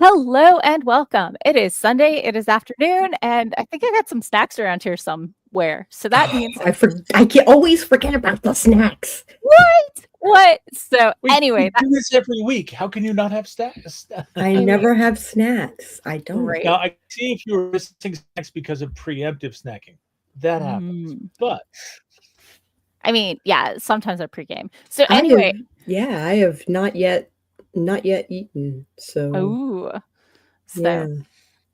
Hello and welcome. It is Sunday, it is afternoon, and I think I got some snacks around here somewhere. So that means I can always forget about the snacks. what? What? So We anyway, do this every week. How can you not have snacks? I I mean, never have snacks. I don't. great. Now, I see if you were missing snacks because of preemptive snacking. That happens. Mm. But I mean, yeah, sometimes I pregame. So I have, anyway, yeah, I have not yet eaten. So ooh. yeah.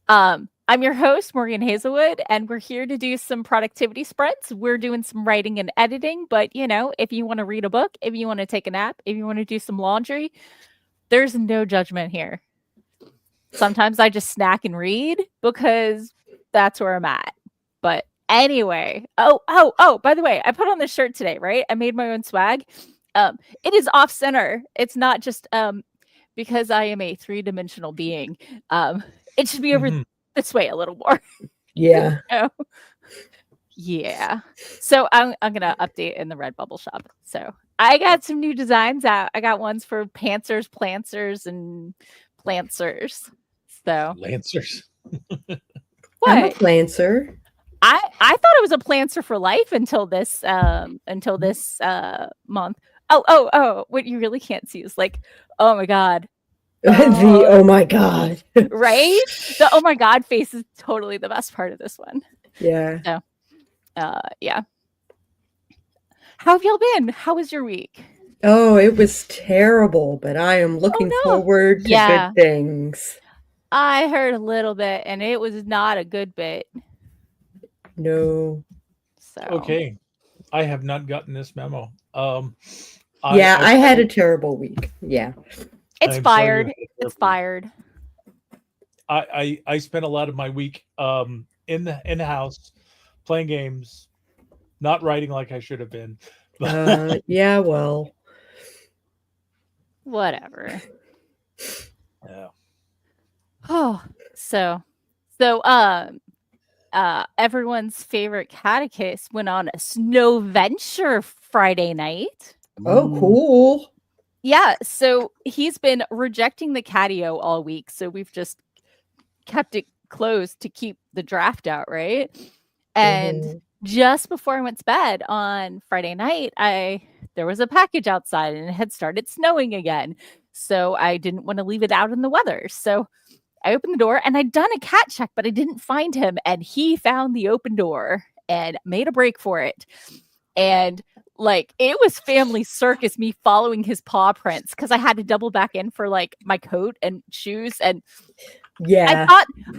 So I'm your host, Morgan Hazelwood, and we're here to do some productivity sprints. We're doing some writing and editing, but if you want to read a book, if you want to take a nap, if you want to do some laundry, there's no judgment here. Sometimes I just snack and read because that's where I'm at. But anyway, by the way, I put on this shirt today, right? I made my own swag. It is off center. It's not just because I am a three-dimensional being. It should be over this way a little more. Yeah. Yeah. So I'm gonna update in the Redbubble shop. So I got some new designs out. I got ones for pantsers, planters, and planters. So Lancers. I'm a what? plancer. I thought it was a planter for life until this month. Oh, what you really can't see is like, oh my god. The oh my god. Right? The oh my god face is totally the best part of this one. Yeah. So yeah. How have y'all been? How was your week? Oh, it was terrible, but I am looking no. forward to Yeah. good things. I heard a little bit and it was not a good bit. No. So Okay. I have not gotten this memo. I had a terrible week. Yeah. it's I'm sorry you fired. had a It's terrible fired. I spent a lot of my week in the house playing games, not writing like I should have been. Yeah, well. Whatever. Yeah. Oh, so everyone's favorite catechist went on a snow venture Friday night. Oh, cool. Yeah, so he's been rejecting the catio all week, so we've just kept it closed to keep the draft out, right? And just before I went to bed on Friday night, there was a package outside and it had started snowing again. So I didn't want to leave it out in the weather. So I opened the door and I'd done a cat check, but I didn't find him. And he found the open door and made a break for it. And like it was family circus, me following his paw prints because I had to double back in for like my coat and shoes. And yeah,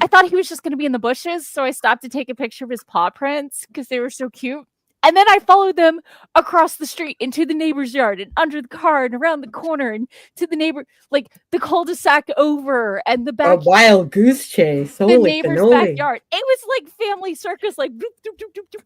I thought he was just going to be in the bushes, so I stopped to take a picture of his paw prints because they were so cute. And then I followed them across the street into the neighbor's yard and under the car and around the corner and to the neighbor, like the cul-de-sac over and the back. A wild goose chase. The Holy neighbor's cannoli. backyard. It was like family circus, like doop, doop, doop, doop, doop.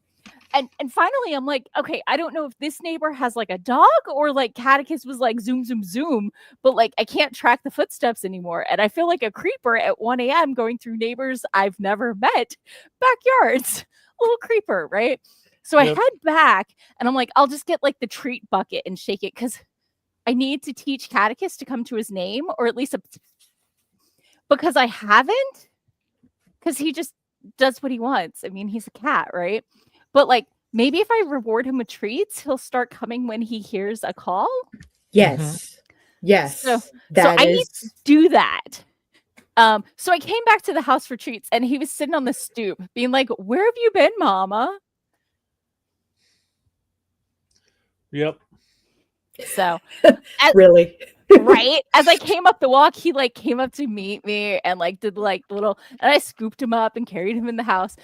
And finally, I'm like, okay, I don't know if this neighbor has like a dog or like Catechist was like zoom, zoom, zoom, but like I can't track the footsteps anymore. And I feel like a creeper at 1 a.m. going through neighbors I've never met backyards. A little creeper, right? So I head back and I'm like, I'll just get like the treat bucket and shake it because I need to teach Catechist to come to his name or at least because I haven't. Because he just does what he wants. I mean, he's a cat, right? But like maybe if I reward him with treats, he'll start coming when he hears a call. Yes. Yes. So I need to do that. So I came back to the house for treats and he was sitting on the stoop being like, "Where have you been, mama?" Yep. So really? Right? As I came up the walk, he like came up to meet me and like did like little, and I scooped him up and carried him in the house.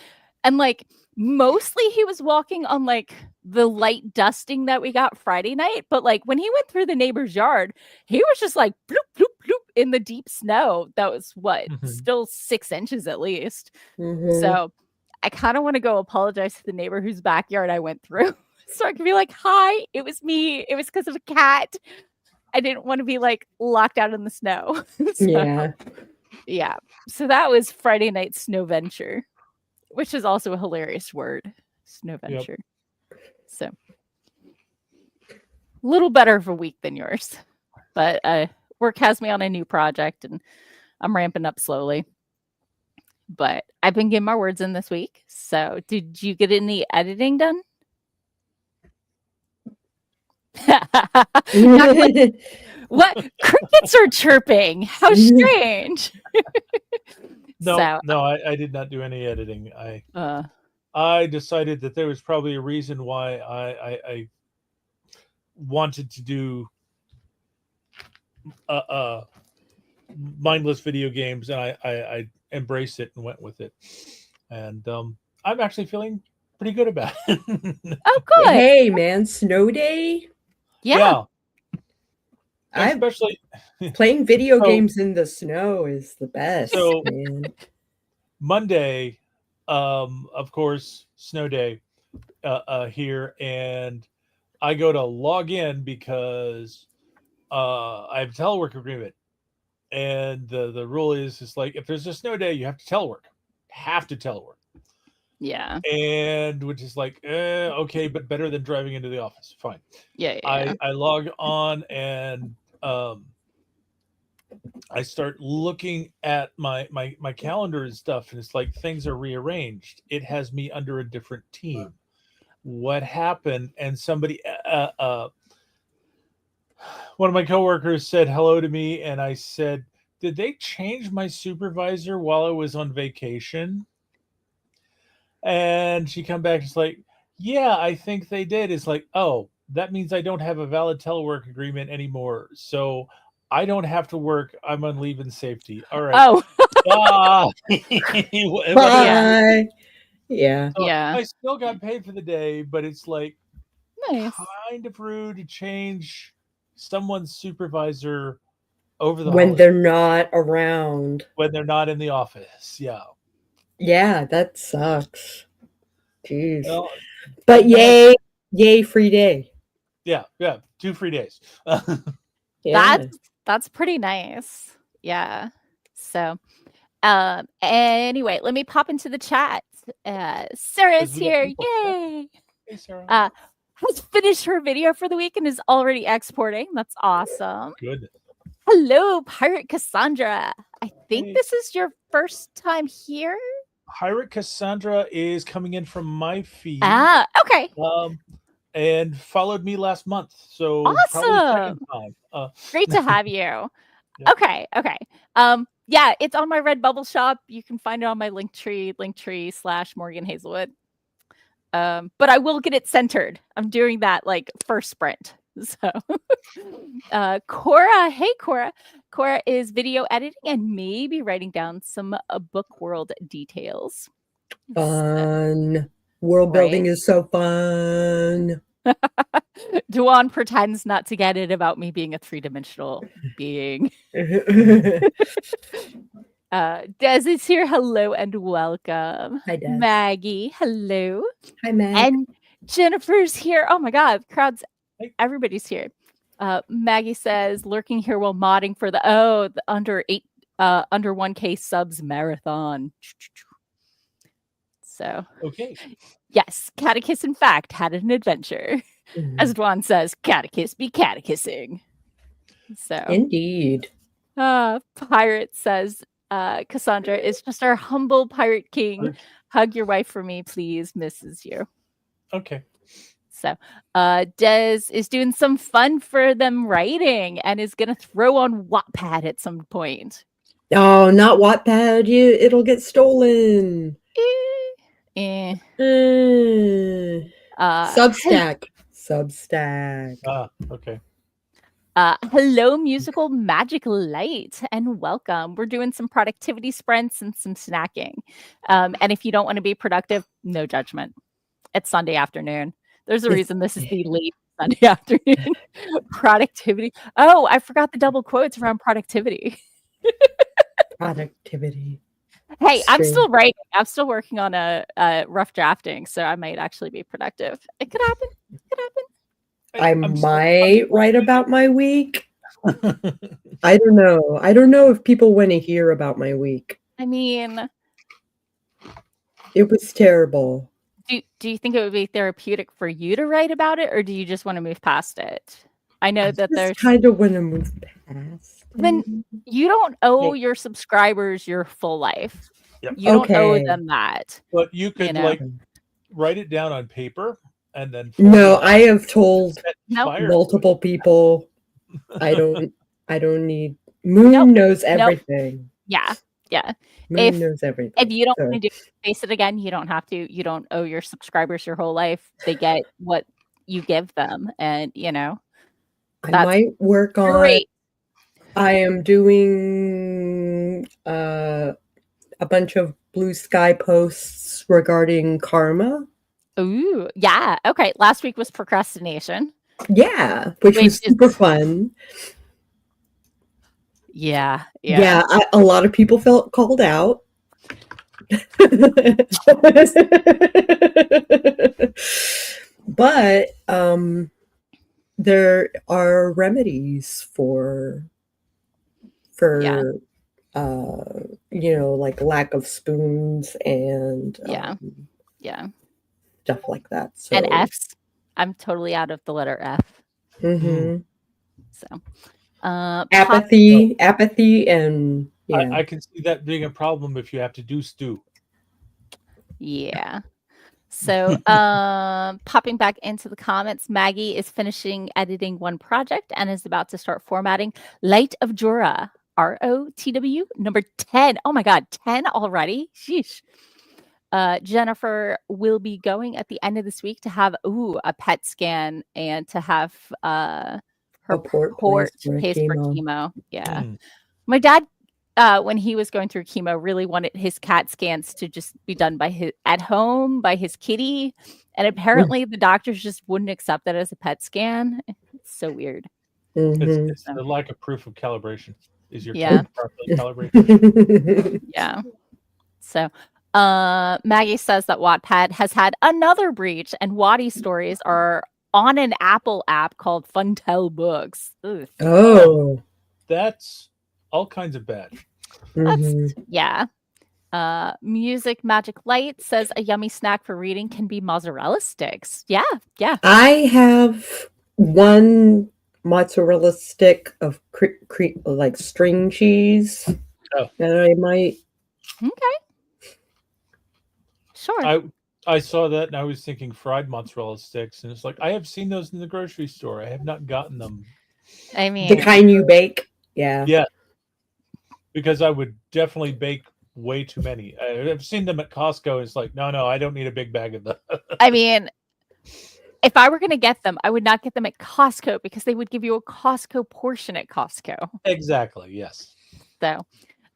And like mostly he was walking on like the light dusting that we got Friday night. But like when he went through the neighbor's yard, he was just like bloop, bloop, bloop in the deep snow. That was still 6 inches at least. So I kind of want to go apologize to the neighbor whose backyard I went through. So I can be like, "Hi, it was me. It was because of a cat. I didn't want to be like locked out in the snow." Yeah. So that was Friday night snow venture, which is also a hilarious word, snow venture. So a little better of a week than yours, but work has me on a new project and I'm ramping up slowly. But I've been getting my words in this week. So did you get any editing done? What? Crickets are chirping. How strange. No, So, I did not do any editing. I decided that there was probably a reason why I wanted to do mindless video games, and I embraced it and went with it. And I'm actually feeling pretty good about it. oh, good. Hey, man, snow day. Yeah. Especially Playing video games in the snow is the best, So- man. Monday, of course, snow day here, and I go to log in because I have a telework agreement, and the rule is like if there's a snow day, you have to telework, Yeah. and which is like okay, but better than driving into the office. Fine. Yeah. I log on and I start looking at my calendar and stuff, and it's like things are rearranged. It has me under a different team. What happened? And somebody, one of my coworkers said hello to me, and I said, "Did they change my supervisor while I was on vacation?" And she come back, it's like, "Yeah, I think they did." It's like, "Oh, that means I don't have a valid telework agreement anymore. So I don't have to work. I'm on leave and safety." All right. Oh, Bye. Yeah. So yeah. I still got paid for the day, but it's like Nice. kind of rude to change someone's supervisor over the When holiday they're not around. when they're not in the office. Yeah. Yeah, that sucks. Jeez. Well, But yay, free day. yeah. 2 free days. Yeah. That's pretty nice. Yeah. So anyway, let me pop into the chat. Sarah's we got here. people chat. Yay. Hey, Sarah. Has finished her video for the week and is already exporting. That's awesome. Good. Hello, Pirate Cassandra. I think Hey. this is your first time here. Pirate Cassandra is coming in from my feed. Okay. And followed me last month. So probably second time. Great to have you. Yeah. Okay. Yeah, it's on my Redbubble shop. You can find it on my linktree/Morgan Hazelwood. But I will get it centered. I'm doing that like first sprint. So Cora, hey Cora. Cora is video editing and maybe writing down some book world details. Fun. World building is so fun. Duan pretends not to get it about me being a 3-dimensional being. Des is here. Hello and welcome. Hi, Des. Maggie, hello. Hi, Mag. And Jennifer's here. Oh my God, crowds, Hey. everybody's here. Maggie says, lurking here while modding for the under 1K subs marathon. So, Okay. yes, Catechist, in fact, had an adventure. As Dwan says, Catechist be catechissing. So, Indeed. Pirate says, Cassandra is just our humble pirate king. Hug your wife for me, please. Misses you. Okay. So, Des is doing some fun for them writing and is going to throw on Wattpad at some point. Oh, not Wattpad. It'll get stolen. Substack. Okay. Hello, musical magic light, and welcome. We're doing some productivity sprints and some snacking. And if you don't want to be productive, no judgment. It's Sunday afternoon. There's a reason this is the late Sunday afternoon. Productivity. Oh, I forgot the double quotes around productivity. Productivity. Hey, I'm still writing. I'm still working on a rough drafting, so I might actually be productive. It could happen. I might write about my week. I don't know. I don't know if people want to hear about my week. I mean, it was terrible. Do you think it would be therapeutic for you to write about it, or do you just want to move past it? I know that there's kind of want to move past then you don't owe your subscribers your full life. Yep. You don't owe Okay. them that. But you could know? like write it down on paper and then No, fold it I have told set Nope. fire to multiple it. people I don't need. Moon Nope. knows Nope. everything. Yeah. Moon knows everything. If you don't so. want to do face it again, you don't have to. You don't owe your subscribers your whole life. They get what you give them, and I that's might work on. great. I am doing a bunch of blue sky posts regarding karma. Ooh, yeah. Okay. Last week was procrastination. Yeah, which was super fun. Yeah. A lot of people felt called out. But there are remedies for like lack of spoons and stuff like that. So and F's. I'm totally out of the letter F. Mm-hmm. So apathy, and I can see that being a problem if you have to do stew. Yeah. So popping back into the comments, Maggie is finishing editing one project and is about to start formatting Light of Jorah, ROTW, number 10. Oh my God, 10 already? Sheesh. Jennifer will be going at the end of this week to have a PET scan and to have her port pays for chemo. Yeah. My dad, when he was going through chemo, really wanted his CAT scans to just be done at home by his kitty. And apparently the doctors just wouldn't accept that as a PET scan. It's so weird. Mm-hmm. It's the lack of proof of calibration. Is your Yeah. properly calibrated? Yeah. So Maggie says that Wattpad has had another breach, and Watty stories are on an Apple app called Funtel Books. Ugh. Oh. That's all kinds of bad. Yeah. Music Magic Light says a yummy snack for reading can be mozzarella sticks. Yeah. I have one mozzarella stick of like string cheese that I might. Okay. Sure. I saw that and I was thinking fried mozzarella sticks, and it's like I have seen those in the grocery store. I have not gotten them. I mean, the kind you bake. Yeah. Yeah. Because I would definitely bake way too many. I've seen them at Costco. It's like, no, I don't need a big bag of them. I mean, if I were going to get them, I would not get them at Costco because they would give you a Costco portion at Costco. Exactly. Yes. So,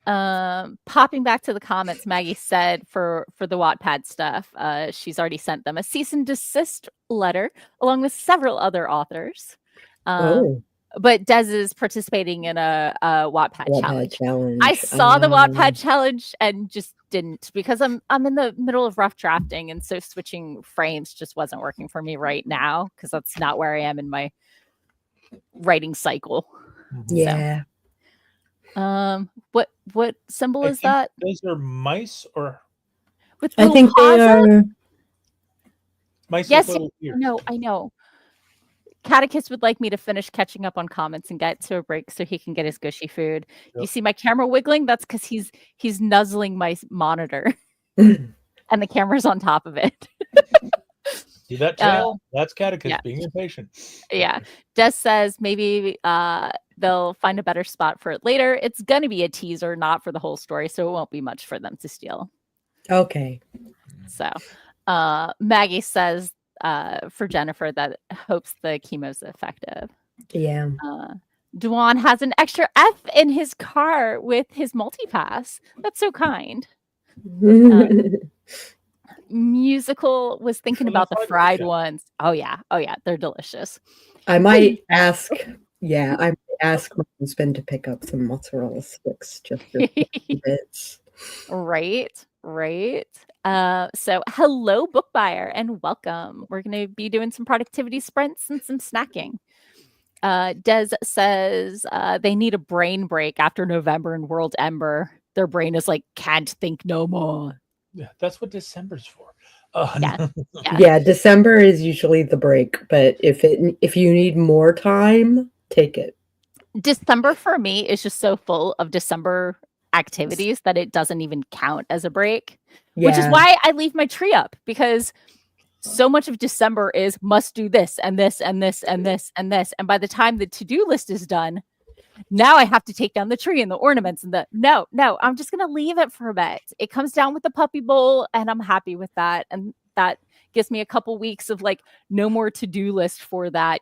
popping back to the comments, Maggie said for the Wattpad stuff, she's already sent them a cease and desist letter along with several other authors. But Des is participating in a Wattpad challenge. I saw the Wattpad challenge and just didn't, because I'm in the middle of rough drafting, and so switching frames just wasn't working for me right now because that's not where I am in my writing cycle. Yeah. So, what symbol is that? Those are mice, or with I think they are mice. Yes, with little ears. no, I know. Catechist would like me to finish catching up on comments and get to a break so he can get his gushy food. Yep. You see my camera wiggling? That's because he's nuzzling my monitor, and the camera's on top of it. See that tail? That's Catechist being impatient. Yeah. Des says maybe they'll find a better spot for it later. It's gonna be a teaser, not for the whole story, so it won't be much for them to steal. Okay. So Maggie says for Jennifer that hopes the chemo's effective. Yeah. Dwan has an extra F in his car with his multipass. That's so kind. Musical was thinking about the fried ones. Oh yeah, they're delicious. I might ask. Yeah, I might ask my husband to pick up some mozzarella sticks just for bits. Right. So hello, book buyer, and welcome. We're going to be doing some productivity sprints and some snacking. Des says they need a brain break after November and World Ember. Their brain is like, can't think no more. Yeah, that's what December's for. Yeah, December is usually the break, but if you need more time, take it. December for me is just so full of December activities that it doesn't even count as a break, which is Yeah. why I leave my tree up, because so much of December is must do this and this and this and this and this. And by the time the to-do list is done, now I have to take down the tree and the ornaments and no, I'm just going to leave it for a bit. It comes down with the puppy bowl and I'm happy with that. And that gives me a couple weeks of like no more to-do list for that,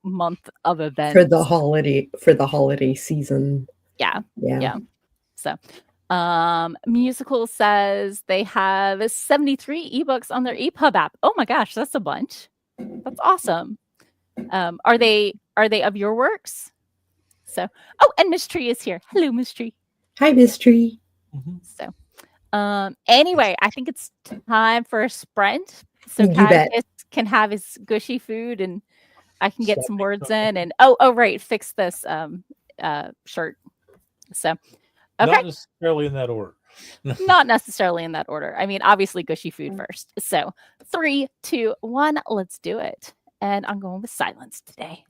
month of events. For the holiday season. Yeah. Yeah. Yeah. So, Musical says they have 73 ebooks on their EPUB app. Oh my gosh, that's a bunch. That's awesome. Are they of your works? So, and Miss Tree is here. Hello, Miss Tree. Hi, Miss Tree. So, anyway, I think it's time for a sprint. So You bet. Catechist can have his gushy food and I can get some words in and oh right, fix this shirt. So okay. Not necessarily in that order. Not necessarily in that order. I mean, obviously gushy food first. So 3, 2, 1, let's do it. And I'm going with silence today.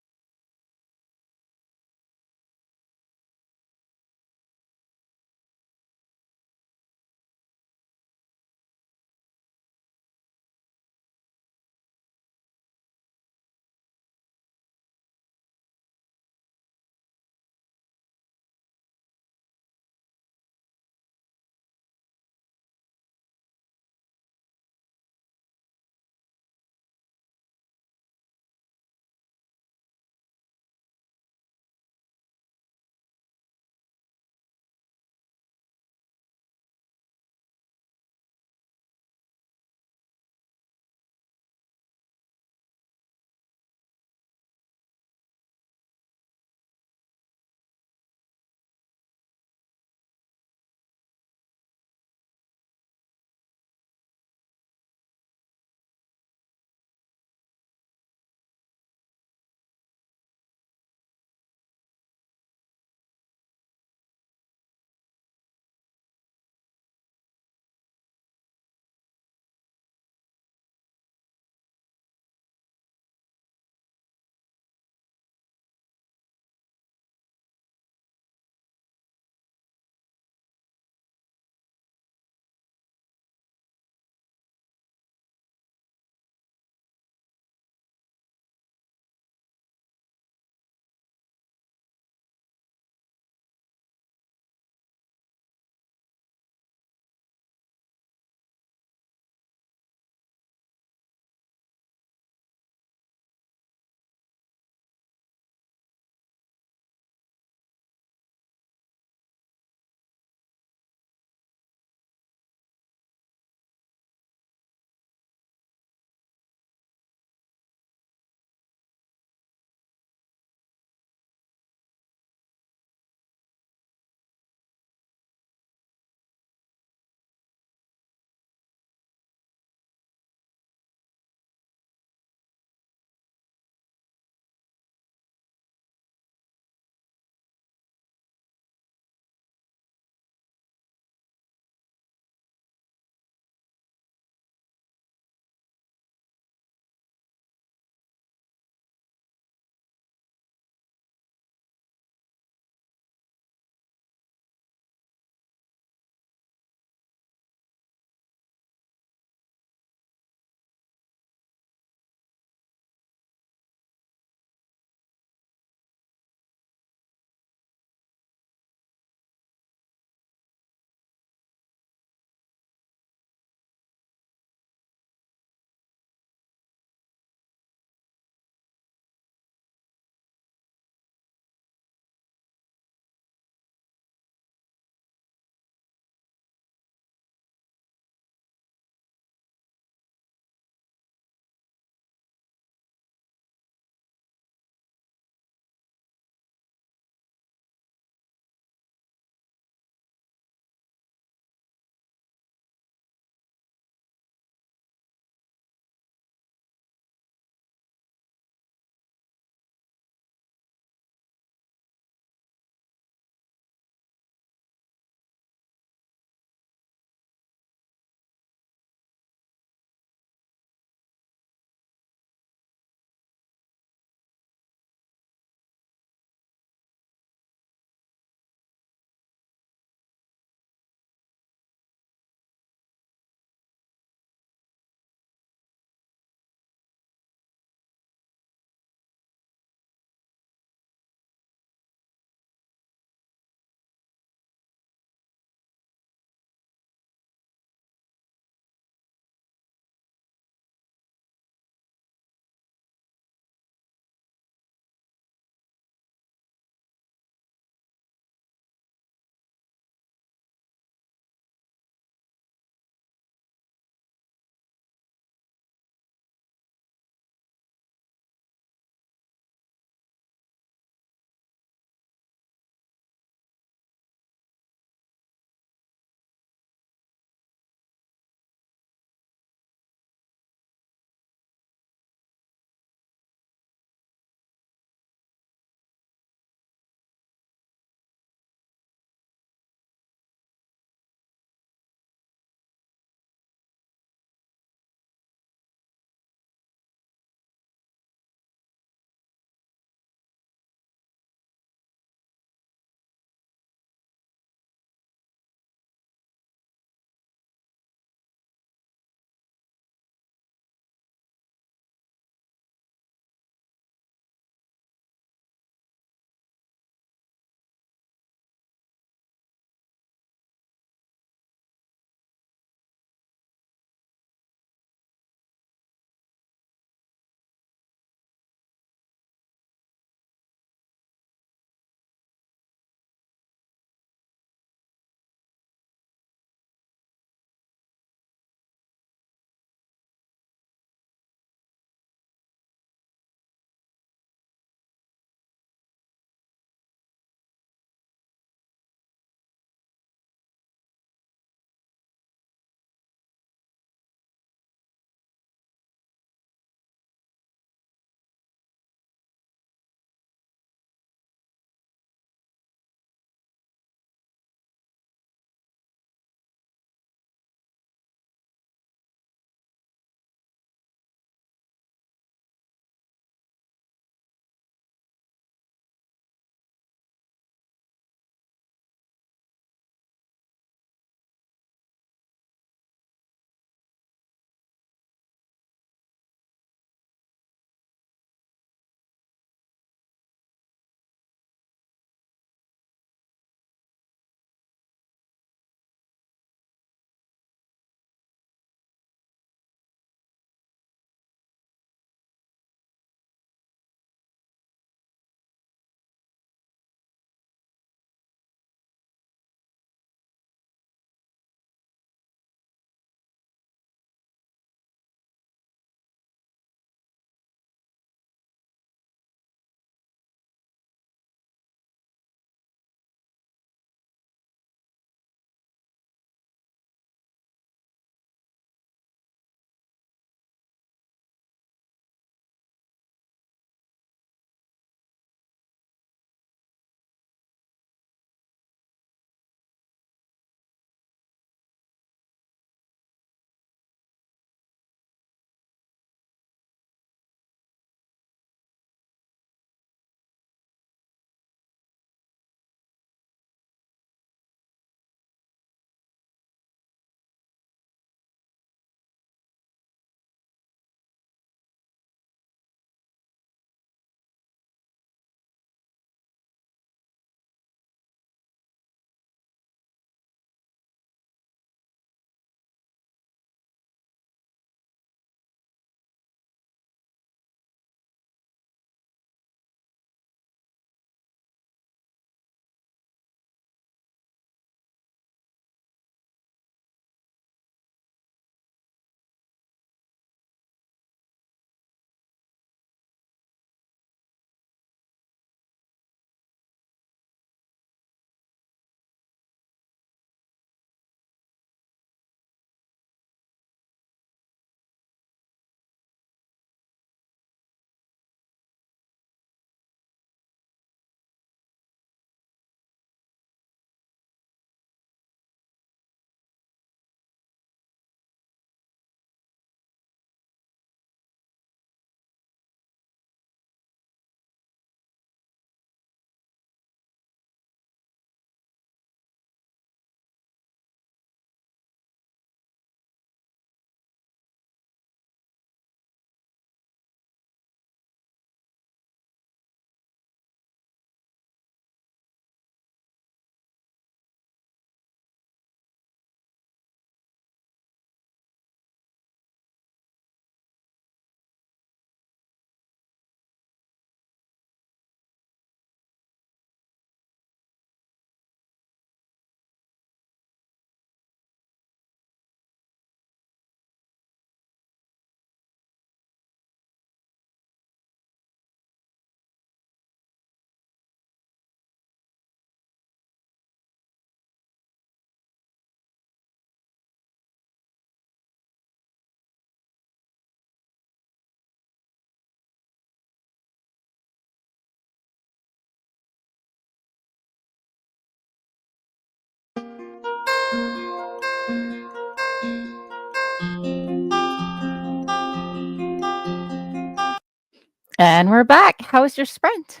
And we're back. How was your sprint?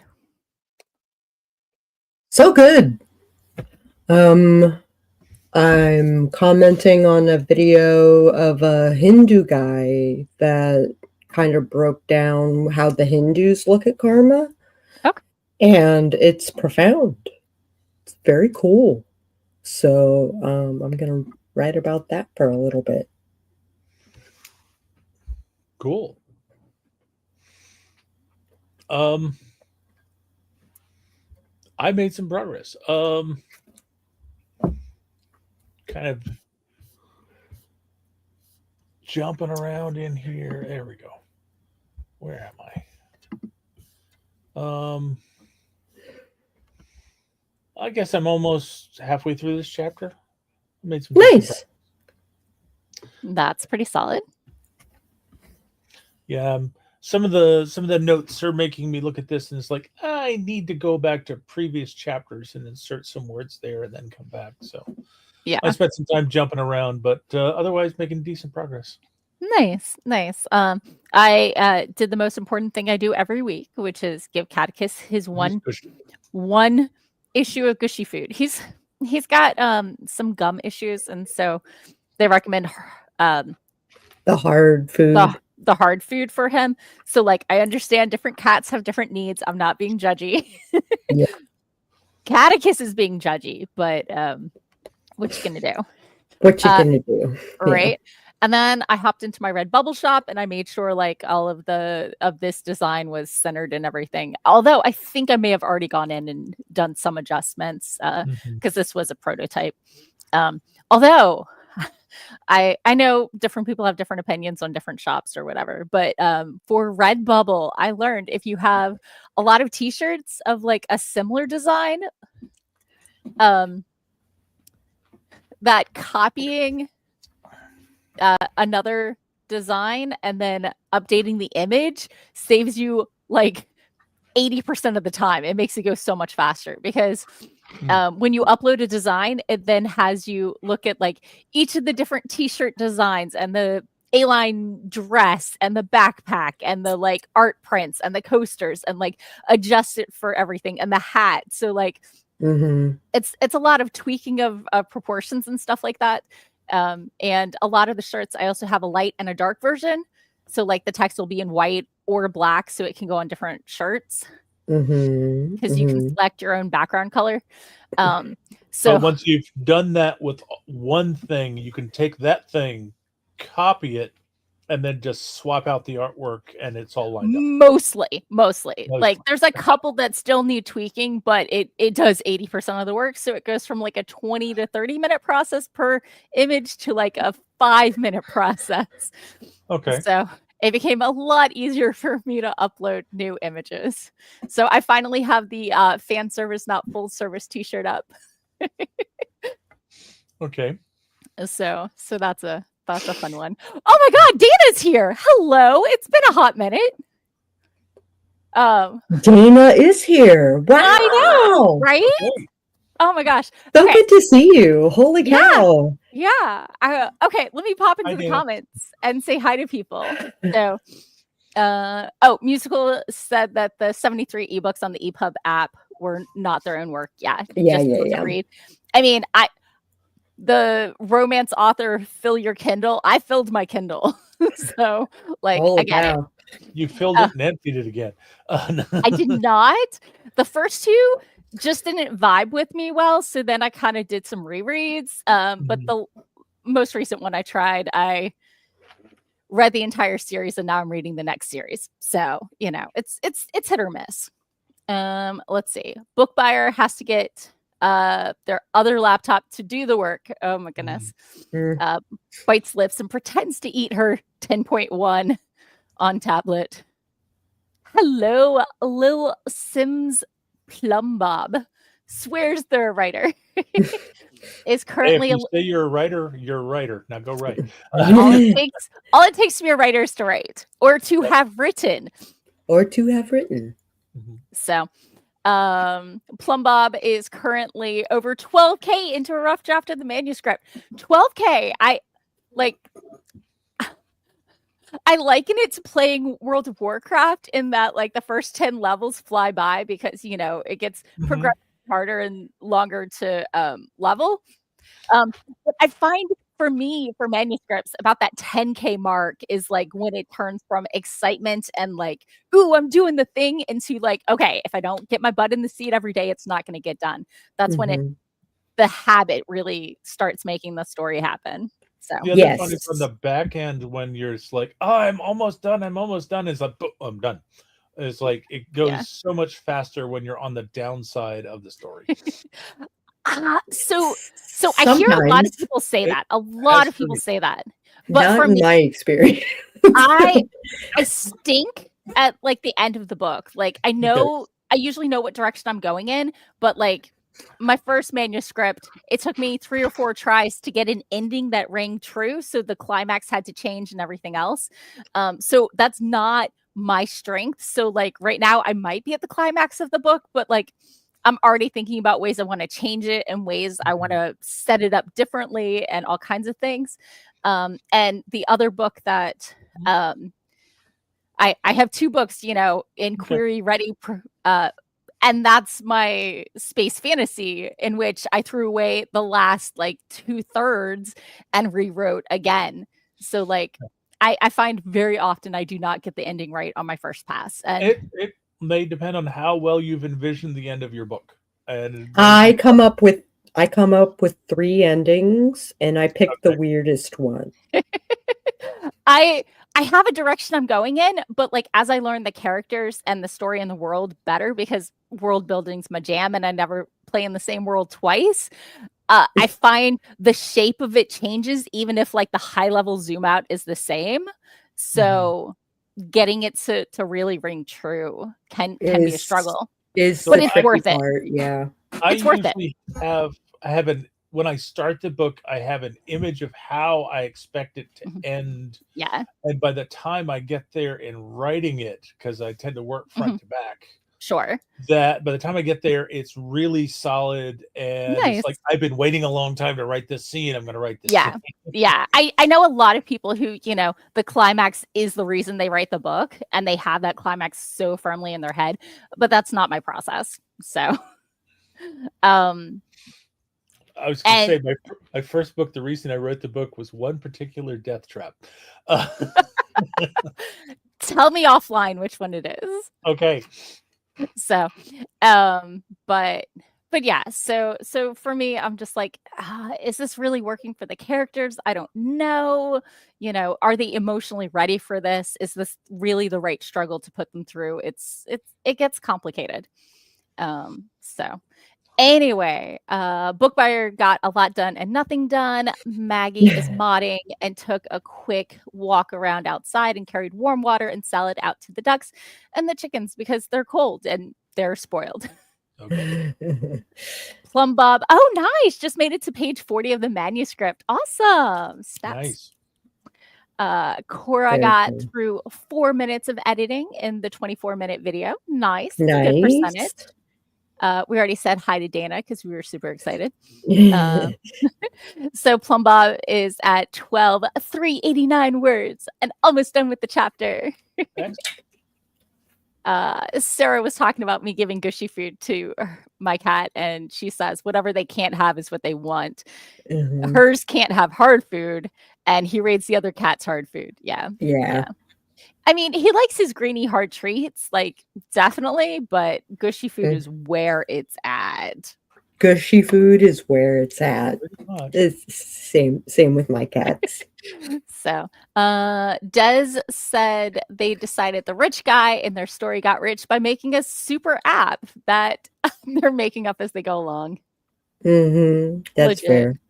So good. I'm commenting on a video of a Hindu guy that kind of broke down how the Hindus look at karma. Okay. And it's profound. It's very cool. So I'm going to write about that for a little bit. Cool. I made some progress. Kind of jumping around in here. There we go. Where am I? I guess I'm almost halfway through this chapter. I made some Nice. That's pretty solid. Yeah, some of the notes are making me look at this, and it's like I need to go back to previous chapters and insert some words there, and then come back. So Yeah. I spent some time jumping around, but otherwise making decent progress. Nice. I did the most important thing I do every week, which is give Catechus his one issue of gushy food. He's got some gum issues, and so they recommend the hard food. The hard food for him. So like I understand different cats have different needs. I'm not being judgy. Yeah. Catechus is being judgy, but what you gonna do? What you gonna do? Right. Yeah. And then I hopped into my Redbubble shop and I made sure like all of this design was centered and everything. Although I think I may have already gone in and done some adjustments because this was a prototype. Although I know different people have different opinions on different shops or whatever, but for Redbubble, I learned if you have a lot of t-shirts of like a similar design, that copying another design and then updating the image saves you like 80% of the time. It makes it go so much faster because when you upload a design, it then has you look at like each of the different t-shirt designs and the A-line dress and the backpack and the like art prints and the coasters and like adjust it for everything and the hat. So like it's a lot of tweaking of proportions and stuff like that. And a lot of the shirts, I also have a light and a dark version. So like the text will be in white or black, so it can go on different shirts. Because you can select your own background color. So once you've done that with one thing, you can take that thing, copy it, and then just swap out the artwork, and it's all lined up. Mostly. Like there's a couple that still need tweaking, but it does 80% of the work. So it goes from like a 20 to 30 minute process per image to like a 5-minute process. Okay. So it became a lot easier for me to upload new images. So I finally have the fan service, not full service t-shirt up. Okay. So that's a fun one. Oh my God, Dana's here. Hello. It's been a hot minute. Dana is here. Wow. I know, right? Okay. Oh my gosh. So good to see you. Holy cow. Yeah. Okay, let me pop into the comments and say hi to people. So Musical said that the 73 ebooks on the EPUB app were not their own work. Yeah. Read. I mean, the romance author, fill your Kindle. I filled my Kindle. So like I get it. You filled it and emptied it again. I did not. The first two just didn't vibe with me well. So then I kind of did some rereads. But the most recent one I tried, I read the entire series and now I'm reading the next series. So, you know, it's hit or miss. Let's see. Book buyer has to get their other laptop to do the work. Oh my goodness. Bites lips and pretends to eat her 10.1 on tablet. Hello, Lil Sims Plumbob. Swears they're a writer. Is currently if you say you're a writer, you're a writer. Now go write. all it takes to be a writer is to write or to have written. So Plumbob is currently over 12K into a rough draft of the manuscript. 12K. I liken it to playing World of Warcraft in that like the first 10 levels fly by because it gets Mhm. progressively harder and longer to level. But I find for me, for manuscripts, about that 10K mark is like when it turns from excitement and like, ooh, I'm doing the thing into like, okay, if I don't get my butt in the seat every day, it's not going to get done. That's when Mhm. the habit really starts making the story happen. So The other fun is on Yes. the back end when you're just like, oh, I'm almost done. I'm almost done. It's like, boom, I'm done. It's like it yeah. goes so much faster when you're on the downside of the story. So I hear a lot of Sometimes, people say It that. A lot has of for people me. say that. But not for in me, my experience. I I stink at like the end of the book. Like Okay. I usually know what direction I'm going in, but like my first manuscript, it took me 3 or 4 tries to get an ending that rang true, so the climax had to change and everything else. So that's not my strength. So like right now I might be at the climax of the book, but like I'm already thinking about ways I want to change it and ways I want Mhm. to set it up differently and all kinds of things. And the other book that um I have 2 books, in Okay. query ready and that's my space fantasy in which I threw away the last like 2/3 and rewrote again. So like I find very often I do not get the ending right on my first pass. And It may depend on how well you've envisioned the end of your book. And when I you come up with I come up with 3 endings, and I pick the okay. weirdest one. I I have a direction I'm going in, but like as I learn the characters and the story and the world better because world building's my jam and I never play in the same world twice. I find the shape of it changes even if like the high level zoom out is the same. Mhm. So getting it to really ring true can be a Is struggle, is but the So it's tricky worth it. part, yeah. I It's worth it. usually I have an when I start the book, I have an image of how I expect it to Mhm. end. Yeah. And by the time I get there in writing it, because I tend to work front Mhm. to back, Sure. that by the time I get there, it's really solid. And it's like, Nice. I've been waiting a long time to write this scene. I'm going to write this scene. Yeah. Yeah. I know a lot of people who, the climax is the reason they write the book and they have that climax so firmly in their head, but that's not my process. So, um, I was going to and say, my first book, the reason I wrote the book was one particular death trap. Uh, tell me offline which one it is. okay. So, but yeah, so for me, I'm just like, is this really working for the characters? I don't know. Are they emotionally ready for this? Is this really the right struggle to put them through? It gets complicated. So anyway, book buyer got a lot done and nothing done. Maggie is modding and took a quick walk around outside and carried warm water and salad out to the ducks and the chickens because they're cold and they're spoiled. Okay. Plum Bob, oh nice, just made it to page 40 of the manuscript. Awesome. Stats. Nice. Cora Very got cool. through 4 minutes of editing in the 24-minute video. Nice. That's a good percentage. Nice. We already said hi to Dana because we were super excited. So Plum Bob is at 12,389 words and almost done with the chapter. Thanks. Sarah was talking about me giving gushy food to my cat, and she says whatever they can't have is what they want. Mhm. Hers can't have hard food, and he rates the other cat's hard food. Yeah. Yeah. Yeah. I mean, he likes his greeny hard treats, like definitely, but gushy food is where it's at. Gushy food is where it's at. Pretty much. It's same with my cats. So, Des said they decided the rich guy in their story got rich by making a super app that they're making up as they go along. That's Legit. fair.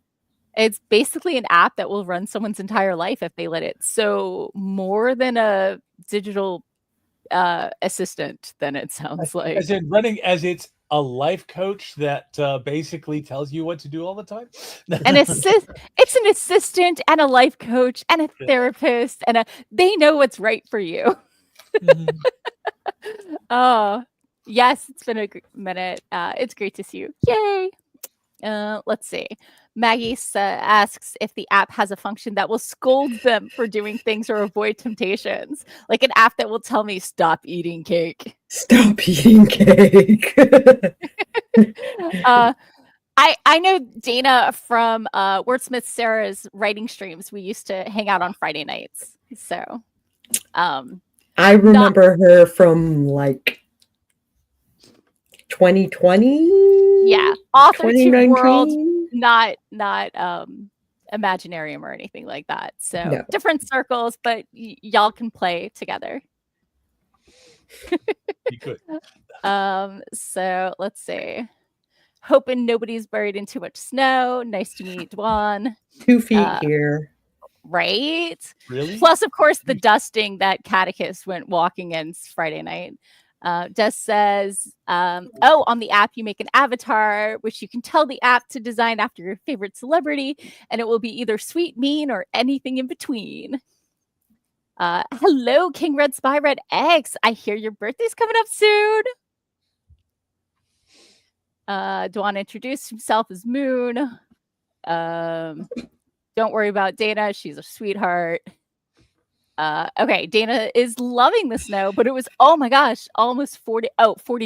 It's basically an app that will run someone's entire life if they let it. So, more than a digital assistant than it sounds like. As in running as it's a life coach that basically tells you what to do all the time. It's an assistant and a life coach and a Yeah. therapist and they know what's right for you. Mhm. Oh, yes, it's been a minute. It's great to see you. Yay. Let's see. Maggie asks if the app has a function that will scold them for doing things or avoid temptations, like an app that will tell me stop eating cake. Stop eating cake. I know Dana from Wordsmith Sarah's writing streams. We used to hang out on Friday nights. So I remember her from like 2020. Yeah, author to 2019? world, not Imaginarium or anything like that. So No. different circles, but y'all can play together. You could. So let's see. Hoping nobody's buried in too much snow. Nice to meet Dwan. 2 feet here. Right? Really? Plus, of course, the dusting that Catechist went walking in Friday night. Des says, on the app, you make an avatar, which you can tell the app to design after your favorite celebrity, and it will be either sweet, mean, or anything in between. Hello, King Red Spy Red X. I hear your birthday's coming up soon. Dwan introduced himself as Moon. Don't worry about Dana. She's a sweetheart. Okay, Dana is loving the snow, but it was, oh my gosh, almost 40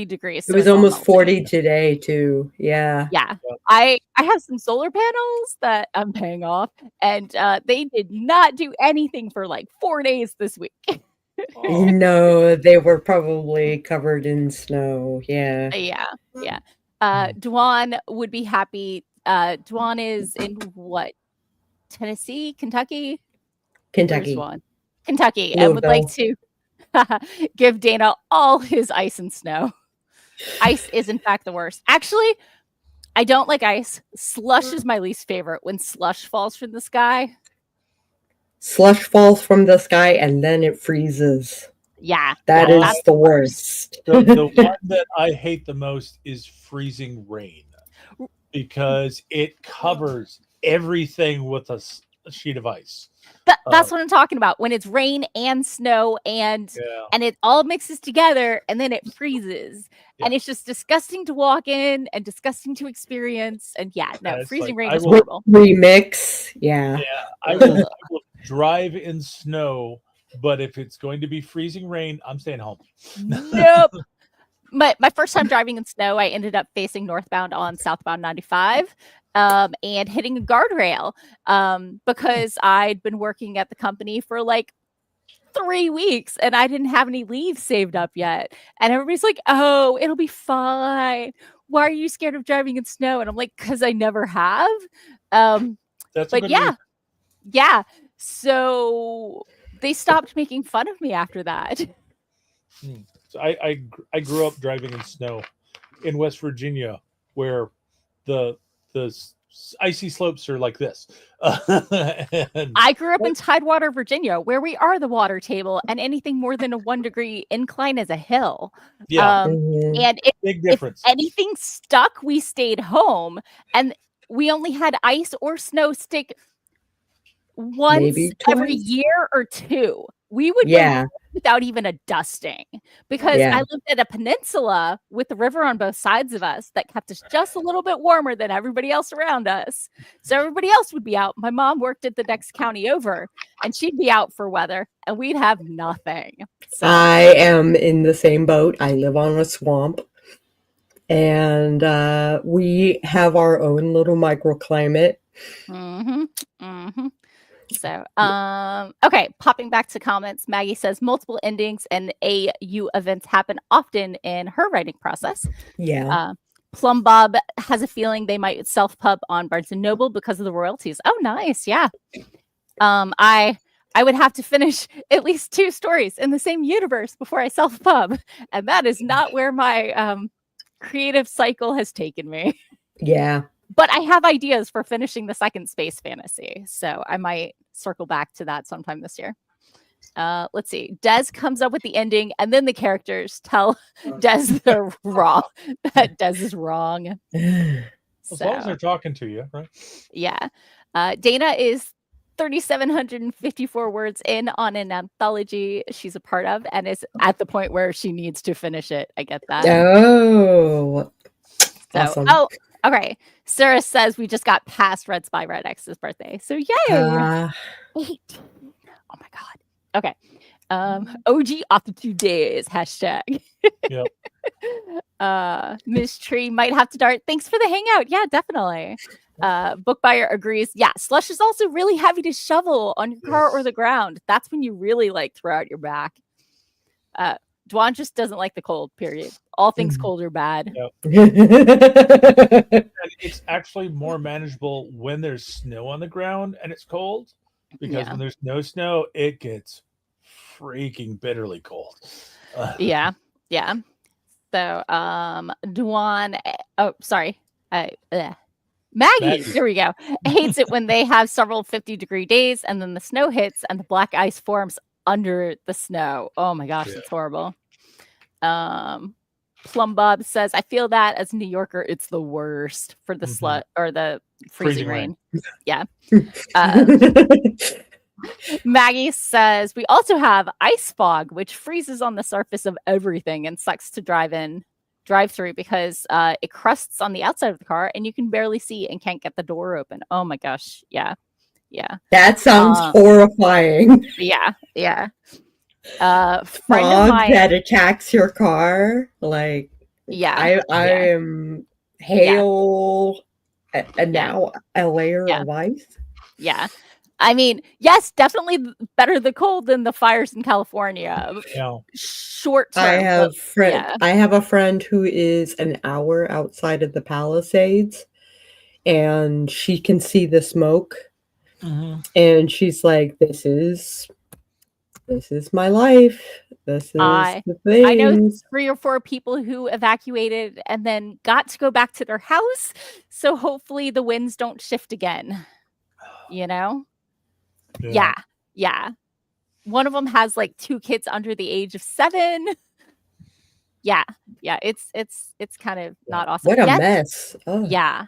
degrees. It was almost 40 today too. Yeah. Yeah. I have some solar panels that I'm paying off, and they did not do anything for like 4 days this week. No, they were probably covered in snow. Yeah. Yeah. Dwan would be happy. Dwan is in what? Tennessee? Kentucky? Kentucky. Kentucky, and would like to give Dana all his ice and snow. Ice is, in fact, the worst. Actually, I don't like ice. Slush is my least favorite. When slush falls from the sky. Slush falls from the sky and then it freezes. Yeah. That is the worst. The one that I hate the most is freezing rain, because it covers everything with a sheet of ice. That's what I'm talking about. When it's rain and snow and it all mixes together and then it freezes. Yeah. And it's just disgusting to walk in and disgusting to experience. And freezing rain is horrible. Remix. Yeah. I will drive in snow, but if it's going to be freezing rain, I'm staying home. Nope. My first time driving in snow, I ended up facing northbound on southbound 95. And hitting a guardrail because I'd been working at the company for like 3 weeks and I didn't have any leave saved up yet. And everybody's like, oh, it'll be fine. Why are you scared of driving in snow? And I'm like, because I never have. That's but yeah. So they stopped making fun of me after that. So I grew up driving in snow in West Virginia, where the icy slopes are like this. I grew up in Tidewater, Virginia, where we are the water table, and anything more than a 1 degree incline is a hill. Yeah. And big difference. If anything stuck, we stayed home, and we only had ice or snow stick once every year or two. We would go without even a dusting, because I lived at a peninsula with the river on both sides of us that kept us just a little bit warmer than everybody else around us. So everybody else would be out. My mom worked at the next county over, and she'd be out for weather, and we'd have nothing. So. I am in the same boat. I live on a swamp, and we have our own little microclimate. So, okay, popping back to comments, Maggie says multiple endings and AU events happen often in her writing process. Yeah. Plum Bob has a feeling they might self-pub on Barnes & Noble because of the royalties. Oh, nice. Yeah. I would have to finish at least 2 stories in the same universe before I self-pub, and that is not where my creative cycle has taken me. Yeah. But I have ideas for finishing the second space fantasy, so I might circle back to that sometime this year. Let's see. Des comes up with the ending, and then the characters tell Des they're wrong. That Des is wrong. As long as they're talking to you, right? Yeah. Dana is 3,754 words in on an anthology she's a part of, and is at the point where she needs to finish it. I get that. Oh, so, awesome. Okay. Sarah says we just got past Red Spy Red X's birthday. So yay. 18. Oh my god. Okay. OG after 2 days. Hashtag. Yep. Miss Tree might have to dart. Thanks for the hangout. Yeah, definitely. Book buyer agrees. Yeah, slush is also really heavy to shovel on your car or the ground. That's when you really like throw out your back. Dwan just doesn't like the cold, period. All things cold are bad. Yep. And it's actually more manageable when there's snow on the ground and it's cold, because when there's no snow, it gets freaking bitterly cold. Yeah. So, Dwan, oh, sorry. Maggie, there we go. Hates it when they have several 50-degree days and then the snow hits and the black ice forms under the snow. Oh my gosh, it's horrible. Plum Bob says, I feel that as a New Yorker, it's the worst for the slut or the freezing rain. Yeah. Maggie says, we also have ice fog, which freezes on the surface of everything and sucks to drive through because it crusts on the outside of the car and you can barely see and can't get the door open. Oh my gosh. Yeah. That sounds horrifying. Yeah. Fog that attacks your car. Like, I am hail and now a layer of ice. Yeah. I mean, yes, definitely better the cold than the fires in California. Yeah. Short term. I have a friend who is an hour outside of the Palisades, and she can see the smoke, and she's like, "This is my life. This is the thing." I know 3 or 4 people who evacuated and then got to go back to their house, so hopefully the winds don't shift again. You know? Yeah. One of them has like 2 kids under the age of 7. Yeah. It's kind of not awesome. What a mess. Oh. Yeah.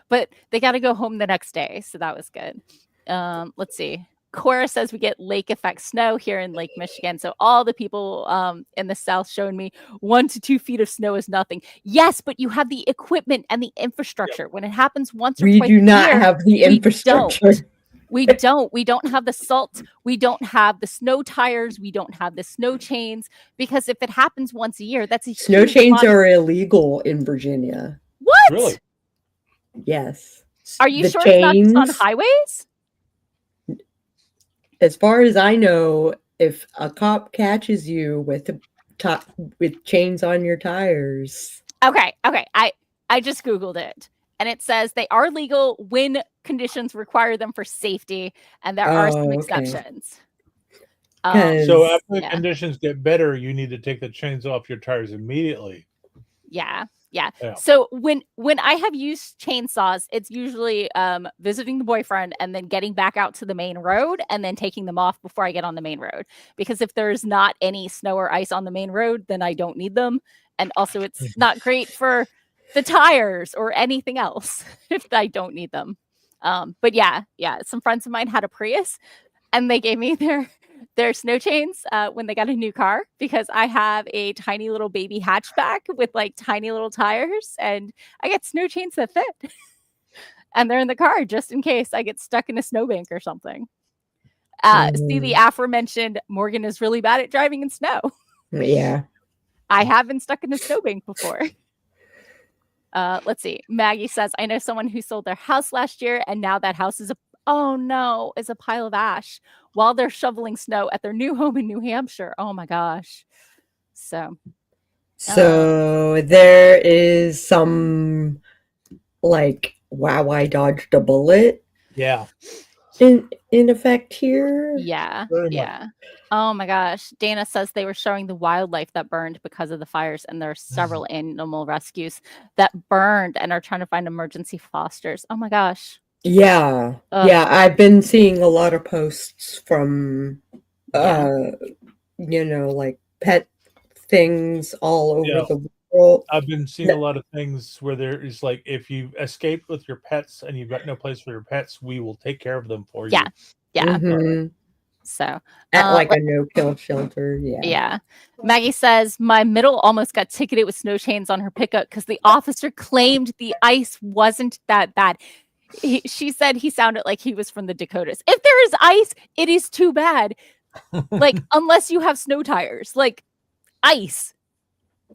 But they got to go home the next day, so that was good. Let's see. Cora says we get lake effect snow here in Lake Michigan. So all the people in the South showing me 1 to 2 feet of snow is nothing. Yes, but you have the equipment and the infrastructure. When it happens once or twice a year, we do not have the infrastructure. We don't have the salt. We don't have the snow tires. We don't have the snow chains, because if it happens once a year, that's a snow chains are illegal in Virginia. What? Really? Yes. Are you sure it's not just on highways? As far as I know, if a cop catches you with chains on your tires. Okay. I just Googled it. And it says they are legal when conditions require them for safety, and there are some exceptions. So after the conditions get better, you need to take the chains off your tires immediately. Yeah. So when I have used chainsaws, it's usually visiting the boyfriend and then getting back out to the main road and then taking them off before I get on the main road. Because if there's not any snow or ice on the main road, then I don't need them. And also it's not great for the tires or anything else if I don't need them. But yeah, some friends of mine had a Prius and they gave me their snow chains when they got a new car, because I have a tiny little baby hatchback with like tiny little tires, and I get snow chains that fit. And they're in the car just in case I get stuck in a snowbank or something. See, the aforementioned Morgan is really bad at driving in snow. Yeah. I have been stuck in a snowbank before. Let's see. Maggie says, I know someone who sold their house last year, and now that house is a pile of ash while they're shoveling snow at their new home in New Hampshire. Oh my gosh. So there is some like, wow, I dodged a bullet. Yeah. In effect here. Yeah. Oh my gosh. Dana says they were showing the wildlife that burned because of the fires, and there are several animal rescues that burned and are trying to find emergency fosters. Oh my gosh. Yeah. I've been seeing a lot of posts from like pet things all over the world. I've been seeing a lot of things where there is like, if you escaped with your pets and you've got no place for your pets, we will take care of them for you. Yeah. So At like a no-kill shelter. Yeah. yeah. Maggie says, my middle almost got ticketed with snow chains on her pickup because the officer claimed the ice wasn't that bad. She said he sounded like he was from the Dakotas. If there is ice, it is too bad. Like, unless you have snow tires, like ice.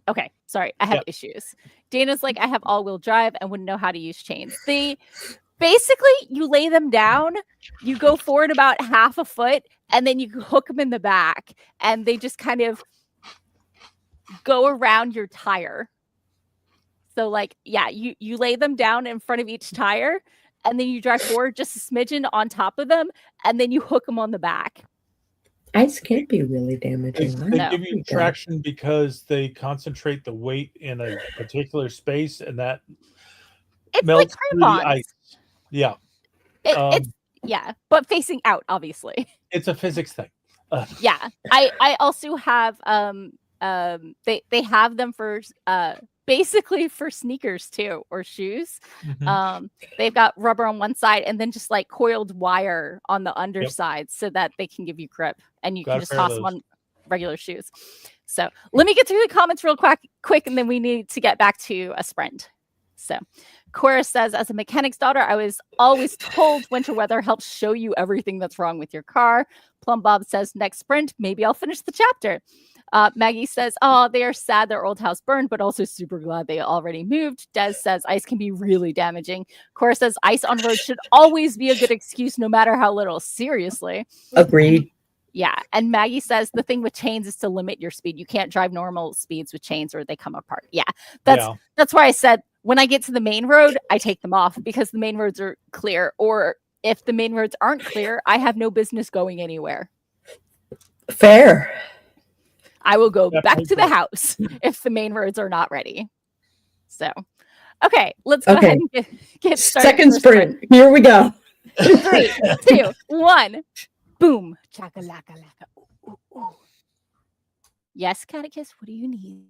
Okay, sorry, I have issues. Dana's like, I have all-wheel drive and wouldn't know how to use chains. Basically, you lay them down, you go forward about half a foot, and then you hook them in the back, and they just kind of go around your tire. So, like, yeah, you lay them down in front of each tire, and then you drive forward just a smidgen on top of them, and then you hook them on the back. Ice can't be really damaging. They give you traction because they concentrate the weight in a particular space, and that it's melts like through the crampons. ice. Yeah. It's but facing out, obviously. It's a physics thing. Yeah. I also have they have them for basically for sneakers too, or shoes. They've got rubber on one side and then just like coiled wire on the underside so that they can give you grip, and you can just toss them on regular shoes. So let me get through the comments real quick, and then we need to get back to a sprint. So Cora says, as a mechanic's daughter, I was always told winter weather helps show you everything that's wrong with your car. Plum Bob says, next sprint, maybe I'll finish the chapter. Maggie says, oh, they are sad their old house burned, but also super glad they already moved. Des says, ice can be really damaging. Cora says, ice on road should always be a good excuse, no matter how little. Seriously. Agreed. Yeah. And Maggie says the thing with chains is to limit your speed. You can't drive normal speeds with chains or they come apart. Yeah. That's why I said when I get to the main road, I take them off because the main roads are clear. Or if the main roads aren't clear, I have no business going anywhere. Fair. I will go back to the house if the main roads are not ready. So, okay, let's go ahead and get started. Second sprint. Here we go. 3, 2, 1. Boom. Chaka-laka-laka. Ooh, ooh, ooh. Yes, Catechus, what do you need?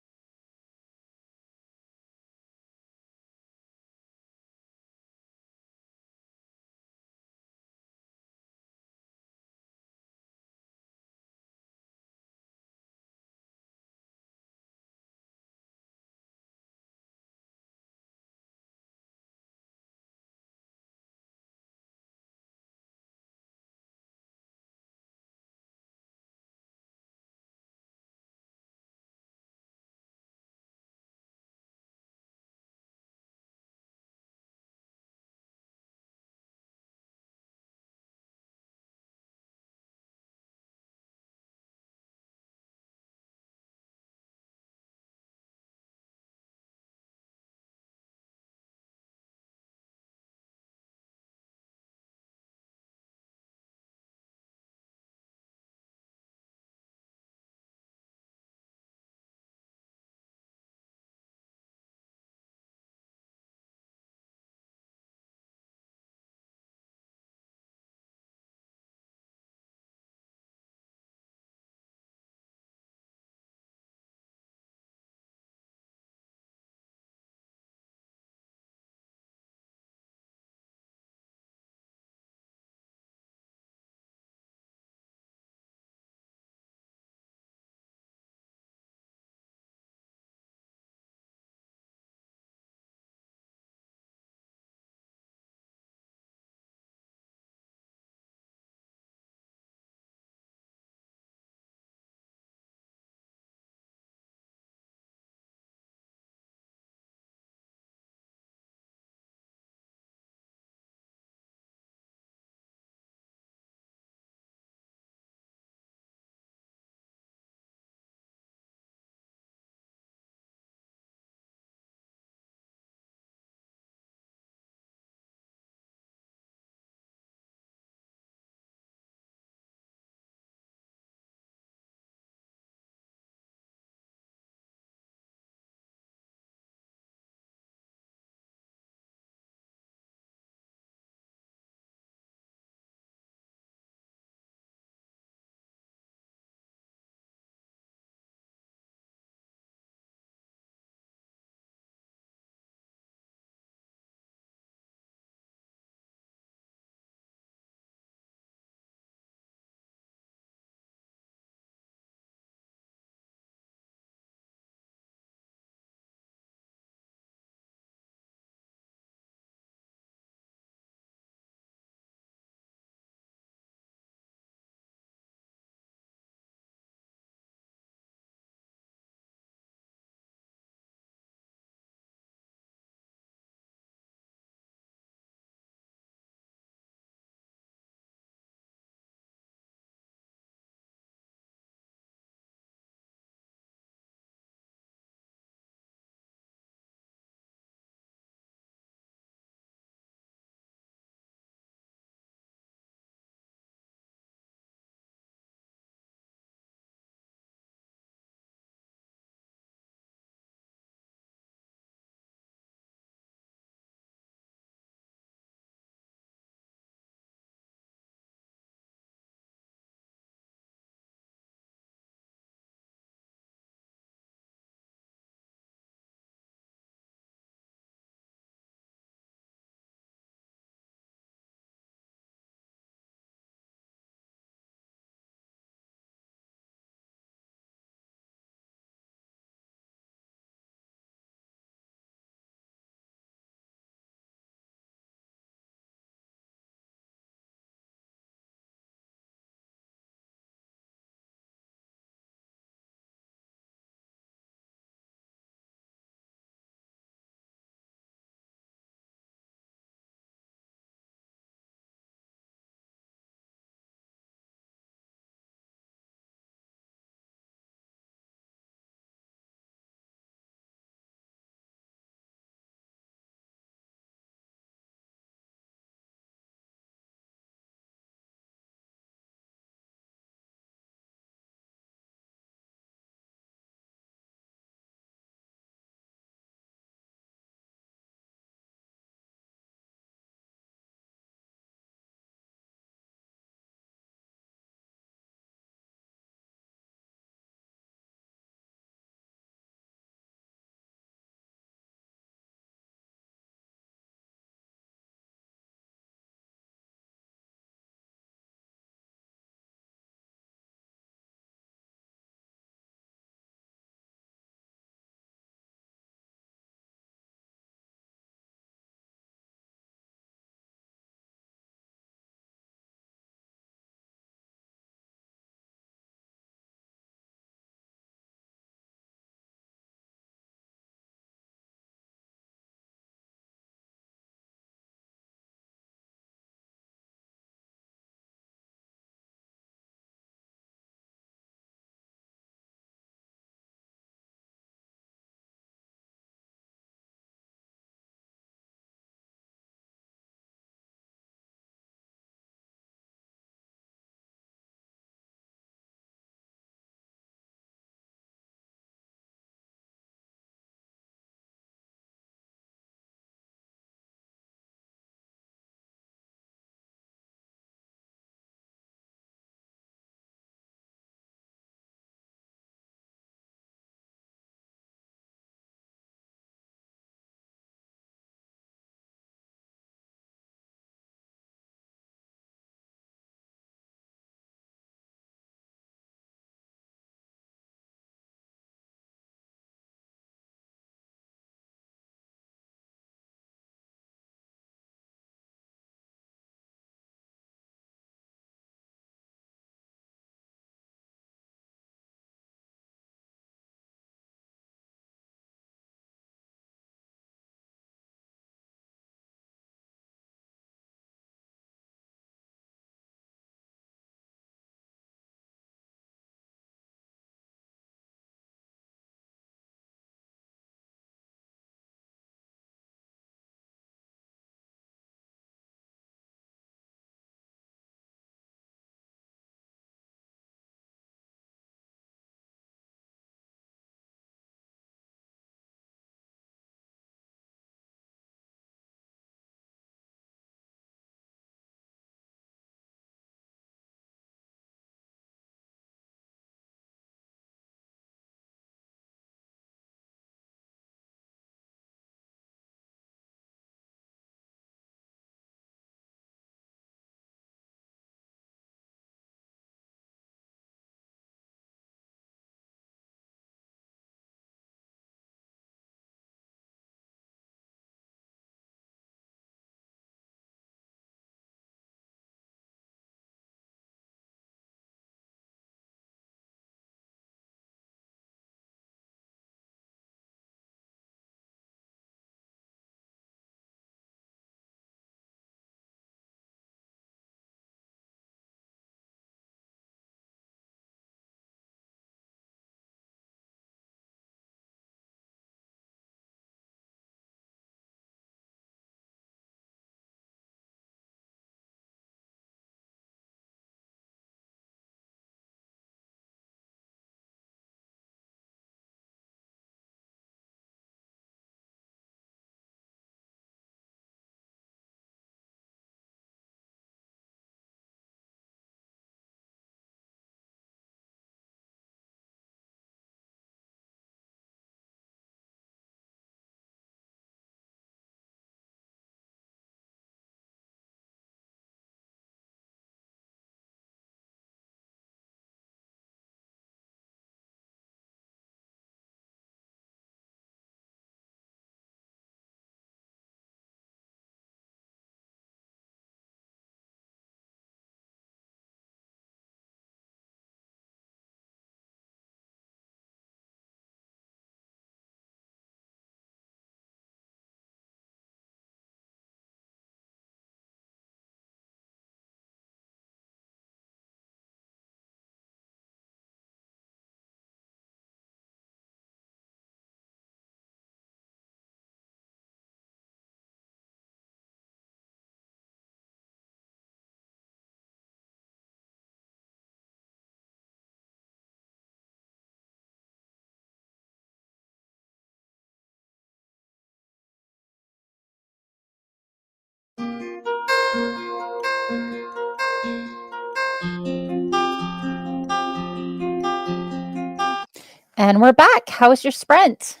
And we're back. How was your sprint?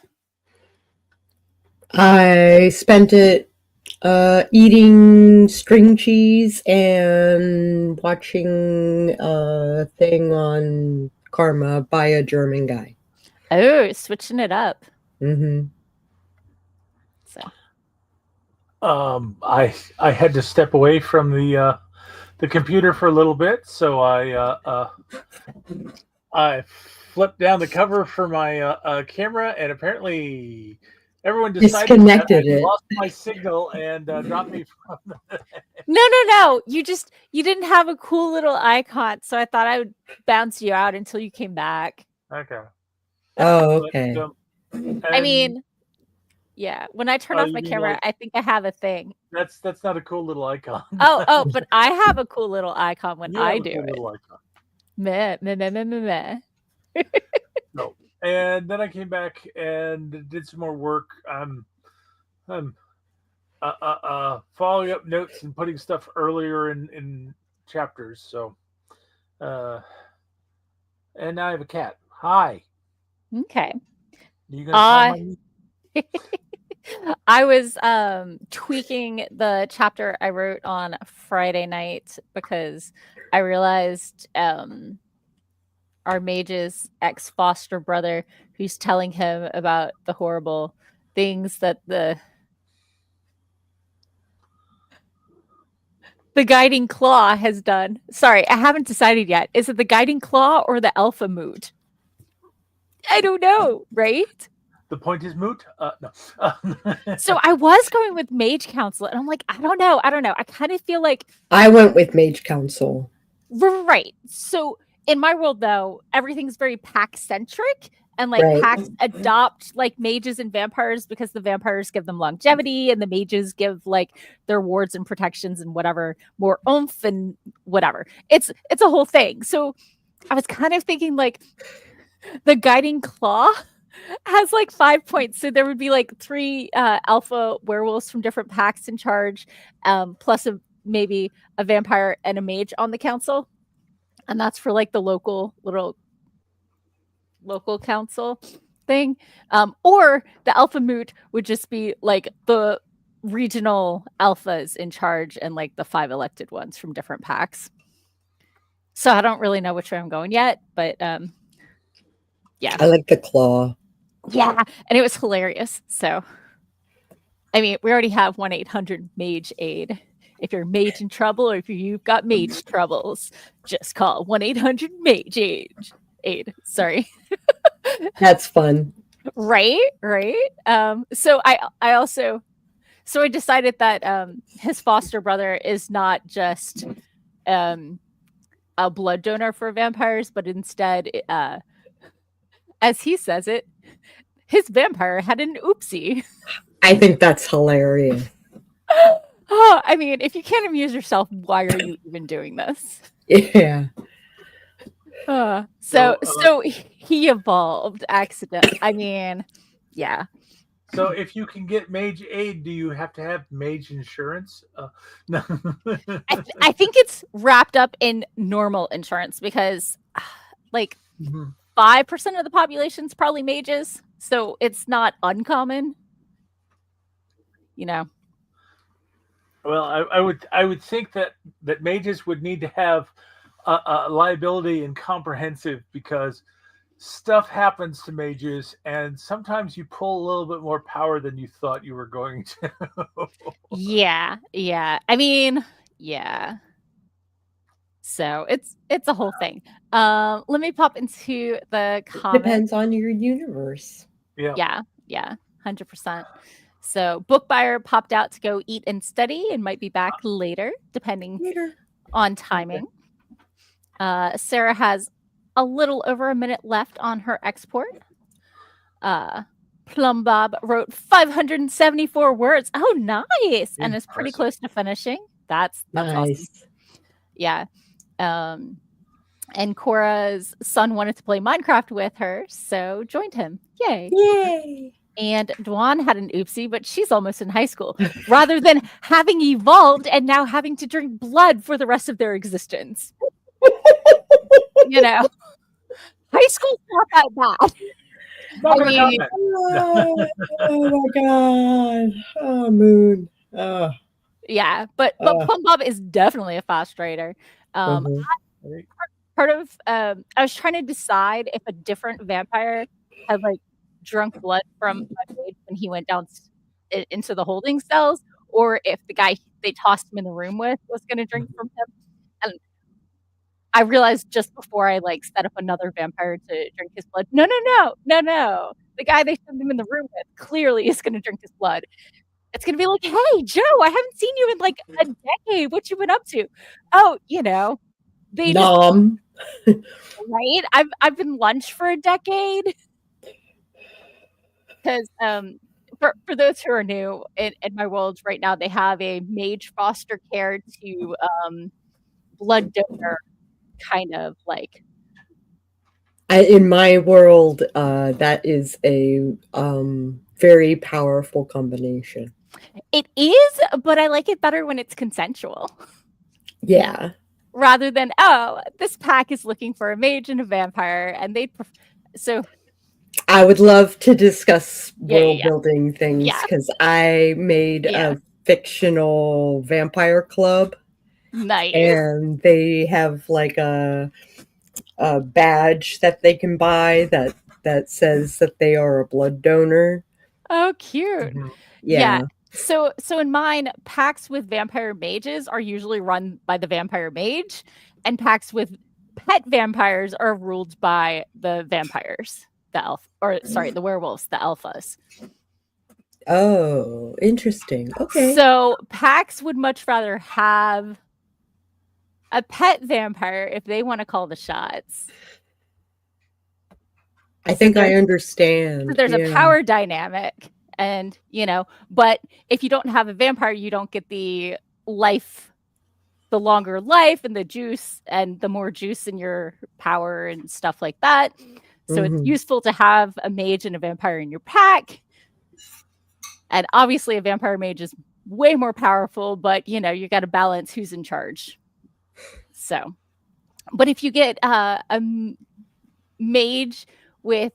I spent it eating string cheese and watching a thing on Karma by a German guy. Oh, switching it up. Mm-hmm. So I had to step away from the computer for a little bit, so I flipped down the cover for my camera, and apparently everyone decided that Disconnected I it. lost my signal and dropped me from the... No. You didn't have a cool little icon, so I thought I would bounce you out until you came back. Okay. Oh, okay. But, I mean, yeah. When I turn off you my mean camera, like- I think I have a thing. that's not a cool little icon. Oh, but I have a cool little icon when You I have a do cool it. little icon. Meh, meh, meh, meh, meh, meh. No. And then I came back and did some more work. I'm following up notes and putting stuff earlier in chapters. So, and now I have a cat. Hi. Okay. You gonna climb on me? I was tweaking the chapter I wrote on Friday night because I realized our mage's ex-foster brother, who's telling him about the horrible things that the guiding claw has done. Sorry, I haven't decided yet. Is it the guiding claw or the alpha mood? I don't know, right? The point is moot. No. So I was going with Mage Council, and I'm like, I don't know. I kind of feel like I went with Mage Council. right. So in my world, though, everything's very pack centric, and like Right. packs adopt like mages and vampires because the vampires give them longevity, and the mages give like their wards and protections and whatever more oomph and whatever. It's a whole thing. So I was kind of thinking like the guiding claw has like 5 points, so there would be like 3 alpha werewolves from different packs in charge, plus maybe a vampire and a mage on the council, and that's for like the local council thing. Or the alpha moot would just be like the regional alphas in charge and like the 5 elected ones from different packs. So I don't really know which way I'm going yet, but yeah. I like the claw. Yeah, and it was hilarious. So, I mean, we already have 1-800 Mage Aid. If you're mage in trouble or if you've got mage troubles, just call 1-800 Mage Aid. Sorry. That's fun. Right. So I decided that his foster brother is not just a blood donor for vampires, but instead, as he says it, his vampire had an oopsie. I think that's hilarious. Oh, I mean, if you can't amuse yourself, why are you even doing this? Yeah. So he evolved accident. I mean, yeah. So if you can get mage aid, do you have to have mage insurance? No. I think it's wrapped up in normal insurance because, like, 5% of the population's probably mages, so it's not uncommon. You know. Well, I would think that mages would need to have a liability and comprehensive, because stuff happens to mages, and sometimes you pull a little bit more power than you thought you were going to. Yeah. I mean, yeah. So it's a whole thing. Let me pop into the comments. Depends on your universe. Yeah, 100%. So book buyer popped out to go eat and study and might be back later, depending on timing. Sarah has a little over a minute left on her export. Plum Bob wrote 574 words. Oh, nice. And is pretty close to finishing. That's nice. Awesome. Yeah. And Cora's son wanted to play Minecraft with her, so joined him. Yay. And Dwan had an oopsie, but she's almost in high school. Rather than having evolved and now having to drink blood for the rest of their existence. You know, high school's not that bad. Not I gonna mean, comment. Oh my god. Oh, Moon. yeah, but Plum Bob is definitely a fast rider. Um, Mhm. Part of I was trying to decide if a different vampire had like drunk blood from my mage when he went down into the holding cells, or if the guy they tossed him in the room with was going to drink from him. And I realized just before I like set up another vampire to drink his blood, no. The guy they sent him in the room with clearly is going to drink his blood. It's going to be like, hey, Joe, I haven't seen you in like a decade. What you been up to? Oh, they just Nom. right. I've been lunch for a decade because for those who are new in my world right now, they have a mage foster care to blood donor kind of like In my world, that is a very powerful combination. it is, but I like it better when it's consensual. Yeah. Rather than, oh, this pack is looking for a mage and a vampire, and so I would love to discuss Yeah. world building things Yeah. because I made Yeah. a fictional vampire club, Nice. and they have like a badge that they can buy that says that they are a blood donor. Oh, cute. Yeah. So in mine, packs with vampire mages are usually run by the vampire mage, and packs with pet vampires are ruled by the vampires, the werewolves, the alphas. Oh, interesting. Okay. So packs would much rather have a pet vampire if they want to call the shots. I think I understand. So there's a power dynamic, and but if you don't have a vampire, you don't get the longer life and the juice and the more juice in your power and stuff like that. So it's useful to have a mage and a vampire in your pack. And obviously a vampire mage is way more powerful, but you got to balance who's in charge. So, but if you get a mage with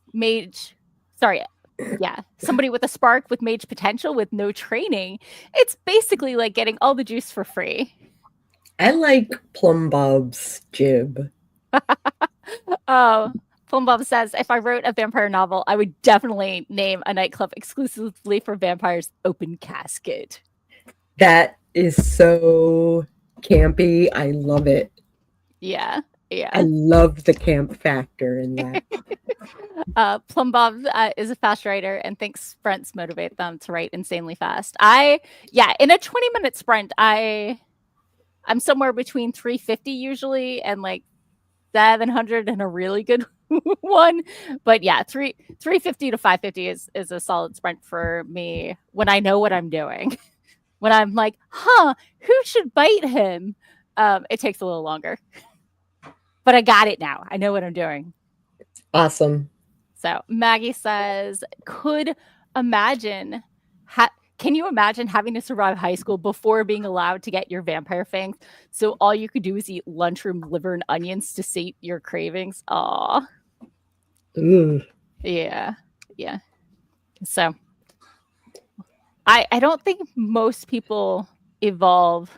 somebody with a spark with mage potential with no training, it's basically like getting all the juice for free. I like Plum Bob's jib. Oh, Plum Bob says, if I wrote a vampire novel, I would definitely name a nightclub exclusively for vampires Open Casket. That is so campy. I love it. Yeah. I love the camp factor in that. Plum Bob is a fast writer and thinks sprints motivate them to write insanely fast. In a 20-minute sprint, I'm somewhere between 350 usually and like 700 in a really good one. But yeah, 350 to 550 is a solid sprint for me when I know what I'm doing. When I'm like, who should bite him? It takes a little longer. But I got it now. I know what I'm doing. Awesome. So Maggie says, can you imagine having to survive high school before being allowed to get your vampire fangs? So all you could do is eat lunchroom liver and onions to sate your cravings. Aw. Ooh. Yeah. So I don't think most people evolve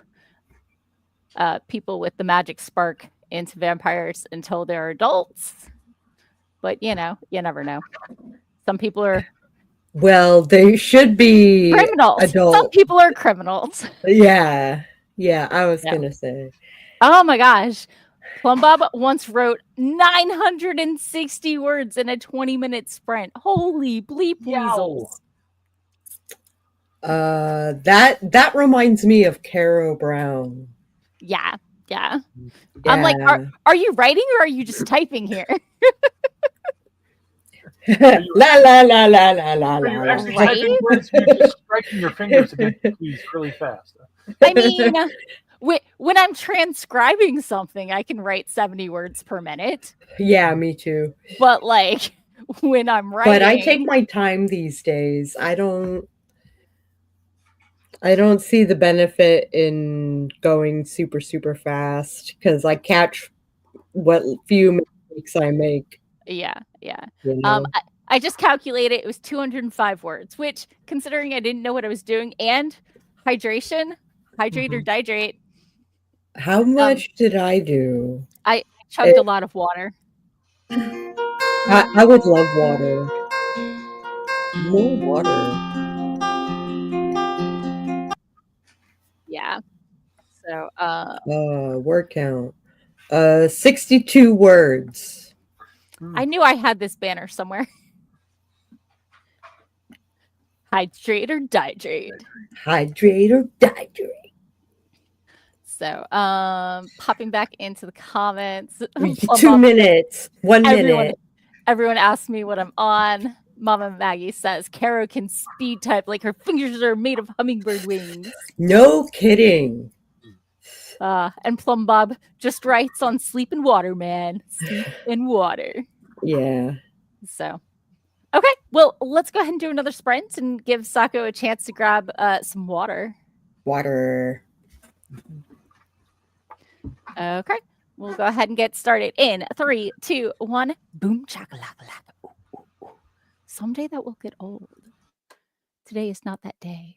people with the magic spark into vampires until they're adults. But you never know. Some people are they should be criminals. Adult. Some people are criminals. Yeah, I was gonna say. Oh my gosh. Plum Bob once wrote 960 words in a 20-minute sprint. Holy bleep weasels. That reminds me of Caro Brown. Yeah. I'm like, are you writing or are you just typing here? La la la la la la la. You're actually typing words, you're just striking your fingers against the keys really fast. I mean, when I'm transcribing something, I can write 70 words per minute. Yeah, me too. But like when I'm writing, but I take my time these days. I don't see the benefit in going super, super fast because I catch what few mistakes I make. Yeah. You know? I just calculated it was 205 words, which, considering I didn't know what I was doing, and hydration, hydrate or dihydrate. How much did I do? I chugged a lot of water. I would love water. More water. Yeah. So, Word count. 62 words. I knew I had this banner somewhere. Hydrate or dihydrate. Hydrate or dihydrate. So, popping back into the comments. 2 minutes. 1 minute. Everyone asks me what I'm on. Mama Maggie says Caro can speed type like her fingers are made of hummingbird wings. No kidding. And Plum Bob just writes on sleep and water, man. Sleep and water. Yeah. So, okay. Well, let's go ahead and do another sprint and give Sako a chance to grab some water. Water. Okay. We'll go ahead and get started in 3, 2, 1. Boom, chakalaka. Someday that will get old. Today is not that day.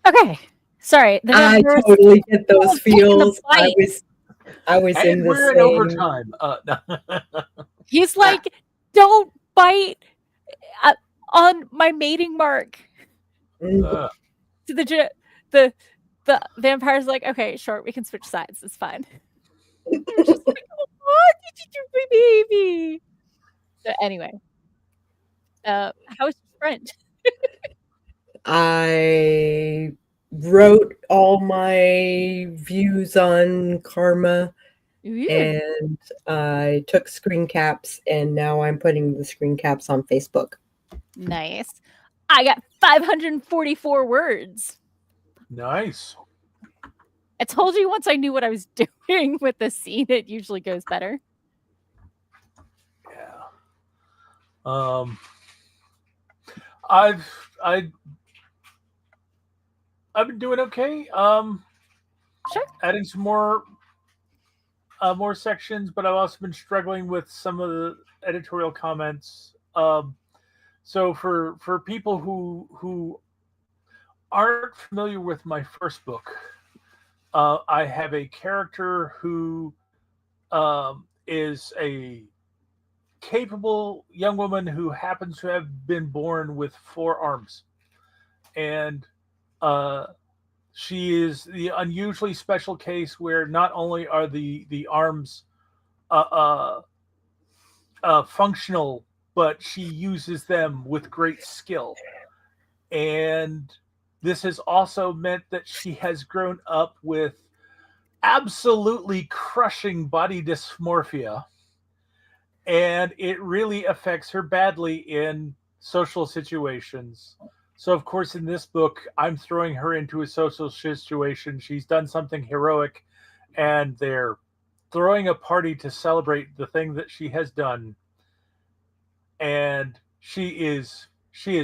Okay. Sorry. The I vampire is totally get those still taking the feels. I bite. was in And the we're in same. overtime. No. He's like, don't bite on my mating mark. Uh, To the vampire's like, okay, sure, we can switch sides. It's fine. They're just like, oh, what did you do, my baby? So anyway, how was your friend? I wrote all my views on karma, Ooh, and I took screen caps, and now I'm putting the screen caps on Facebook. nice. I got 544 words. nice. I told you once I knew what I was doing with the scene, it usually goes better. Yeah. I've been doing okay. Sure. Adding some more sections, but I've also been struggling with some of the editorial comments. So for people who aren't familiar with my first book, I have a character who is a capable young woman who happens to have been born with 4 arms, and she is the unusually special case where not only are the arms uh, functional, but she uses them with great skill. And this has also meant that she has grown up with absolutely crushing body dysmorphia. And it really affects her badly in social situations. So, of course, in this book, I'm throwing her into a social situation. She's done something heroic, and they're throwing a party to celebrate the thing that she has done. And she is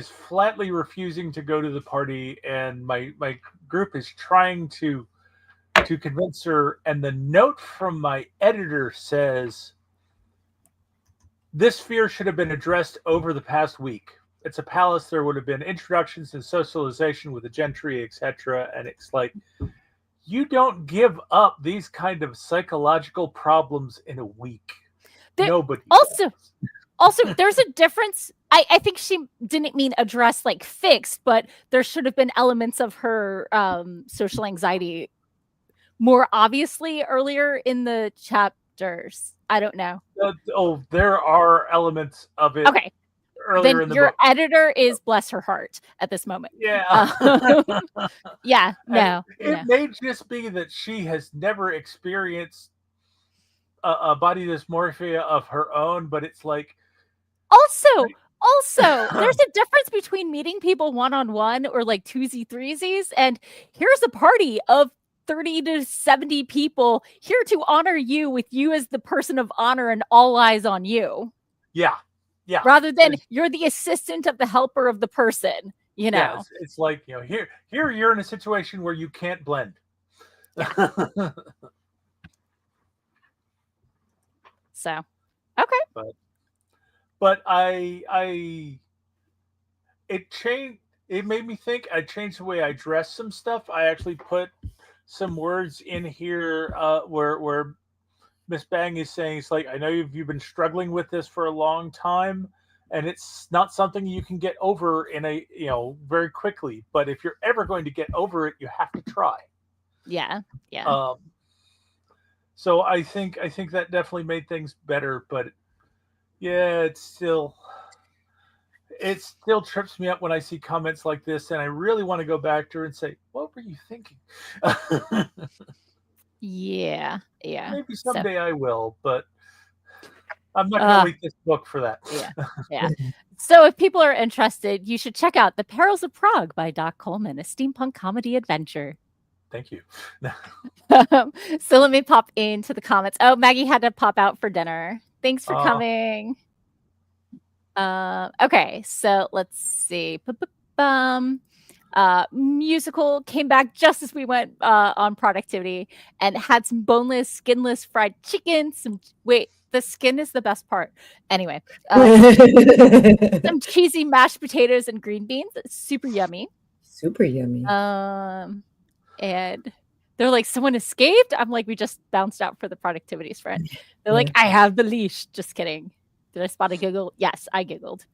flatly refusing to go to the party, and my group is trying to convince her. And the note from my editor says, this fear should have been addressed over the past week. It's a palace. There would have been introductions and socialization with the gentry, etc. And it's like, you don't give up these kind of psychological problems in a week. Nobody. Also, there's a difference. I think she didn't mean address like fixed, but there should have been elements of her social anxiety more obviously earlier in the chapters. I don't know. There are elements of it. Okay. Earlier Then in the your book. editor is bless her heart at this moment. Yeah. Yeah. No. It may just be that she has never experienced a body dysmorphia of her own, but it's like. Also, there's a difference between meeting people one-on-one or like twosy threesies, and here's a party of 30 to 70 people here to honor you with you as the person of honor and all eyes on you. Yeah. Rather than you're the assistant of the helper of the person, you know. Yeah, it's like, here you're in a situation where you can't blend. Yeah. So, okay. But it changed. It made me think. I changed the way I dress some stuff. I actually put some words in here where Miss Bang is saying, it's like, I know you've been struggling with this for a long time, and it's not something you can get over in a very quickly. But if you're ever going to get over it, you have to try. Yeah. So I think that definitely made things better. But yeah, it still trips me up when I see comments like this, and I really want to go back to her and say, what were you thinking? Yeah. Maybe someday I will, but I'm not going to read this book for that. Yeah. So if people are interested, you should check out The Perils of Prague by Doc Coleman, a steampunk comedy adventure. Thank you. So let me pop into the comments. Oh, Maggie had to pop out for dinner. Thanks for coming. Okay, so let's see. Musical came back just as we went on productivity and had some boneless, skinless fried chicken. The skin is the best part. Anyway, some cheesy mashed potatoes and green beans. Super yummy. Super yummy. And they're like, someone escaped. I'm like, we just bounced out for the productivity sprint. They're like, Yeah. I have the leash. Just kidding. Did I spot a giggle? Yes, I giggled.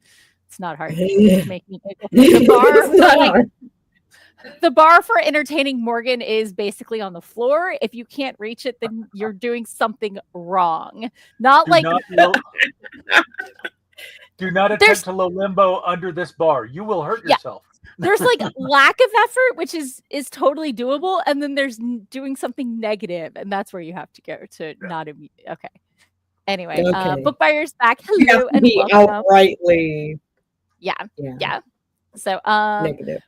It's not hard to make me giggle. The bar for entertaining Morgan is basically on the floor. If you can't reach it, then you're doing something wrong. Not like do not attempt to low limbo under this bar. You will hurt yourself. There's like lack of effort, which is totally doable, and then there's doing something negative, and that's where you have to go to not immediately. Okay. Anyway, book buyers back. Hello and welcome. Outrightly. Yeah. So negative.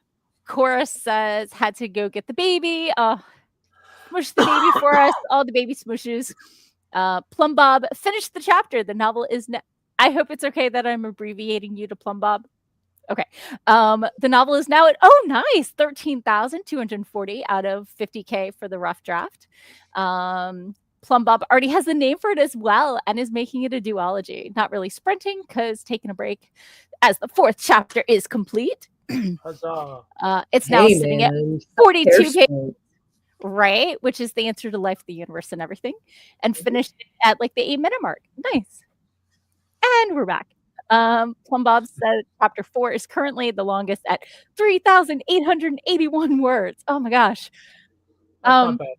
Cora says had to go get the baby. Smush the baby for us. All the baby smushes. Plum Bob finished the chapter. The novel is. I hope it's okay that I'm abbreviating you to Plum Bob. Okay. The novel is now at nice 13,240 out of 50K for the rough draft. Plum Bob already has the name for it as well and is making it a duology. Not really sprinting because taking a break as the fourth chapter is complete. Huzzah. It's now sitting at 42 pages, right? Which is the answer to life, the universe, and everything. And finished at like the 8-minute mark. Nice. And we're back. Plum Bob said chapter 4 is currently the longest at 3,881 words. Oh my gosh. That's not bad.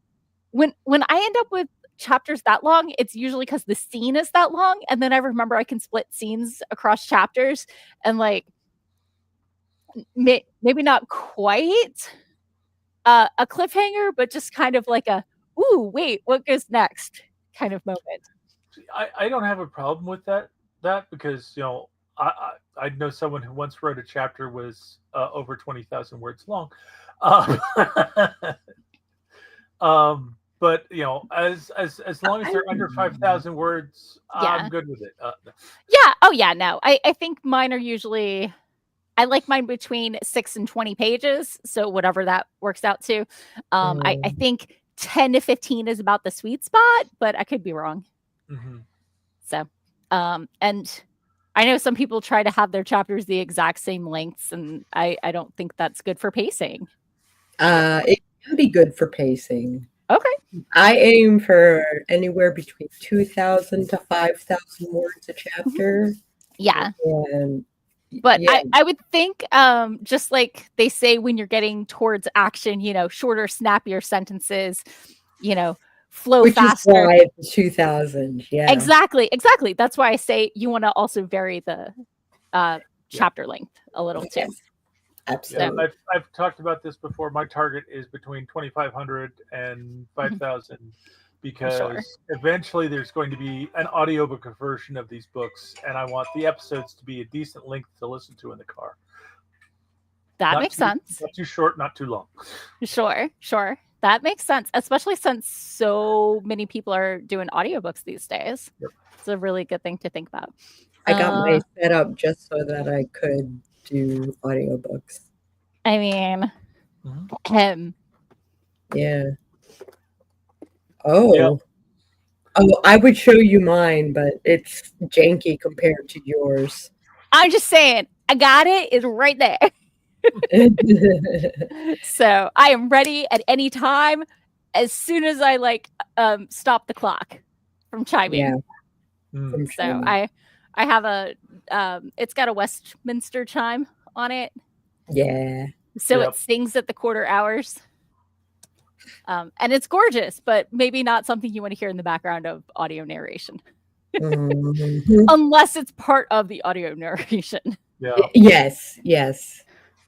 When I end up with chapters that long, it's usually because the scene is that long, and then I remember I can split scenes across chapters, and like maybe not quite a cliffhanger, but just kind of like a ooh, wait, what goes next kind of moment. I don't have a problem with that because I know someone who once wrote a chapter was over 20,000 words long. But as long as they're under 5,000 words, I'm good with it. Yeah. Oh yeah. No, I think mine are usually. I like mine between 6 and 20 pages. So whatever that works out to. I think 10 to 15 is about the sweet spot, but I could be wrong. Mm-hmm. So, and I know some people try to have their chapters the exact same lengths, and I don't think that's good for pacing. It can be good for pacing. Okay. I aim for anywhere between 2,000 to 5,000 words a chapter. Yeah. But I would think just like they say when you're getting towards action, shorter, snappier sentences, flow which faster. Is why it's 2,000. Yeah. Exactly. That's why I say you want to also vary the chapter length a little too. Absolutely. Yeah, I've talked about this before. My target is between 2,500 and 5,000 because eventually there's going to be an audiobook version of these books, and I want the episodes to be a decent length to listen to in the car. That makes sense. Not too short, not too long. Sure. That makes sense, especially since so many people are doing audiobooks these days. Yep. It's a really good thing to think about. I got my setup just so that I could do audiobooks. I mean, yeah. Oh, I would show you mine, but it's janky compared to yours. I'm just saying, I got it. It's right there. So I am ready at any time as soon as I stop the clock from chiming. Yeah. So I have a it's got a Westminster chime on it. Yeah. So it sings at the quarter hours. And it's gorgeous, but maybe not something you want to hear in the background of audio narration. Unless it's part of the audio narration. Yeah. Yes.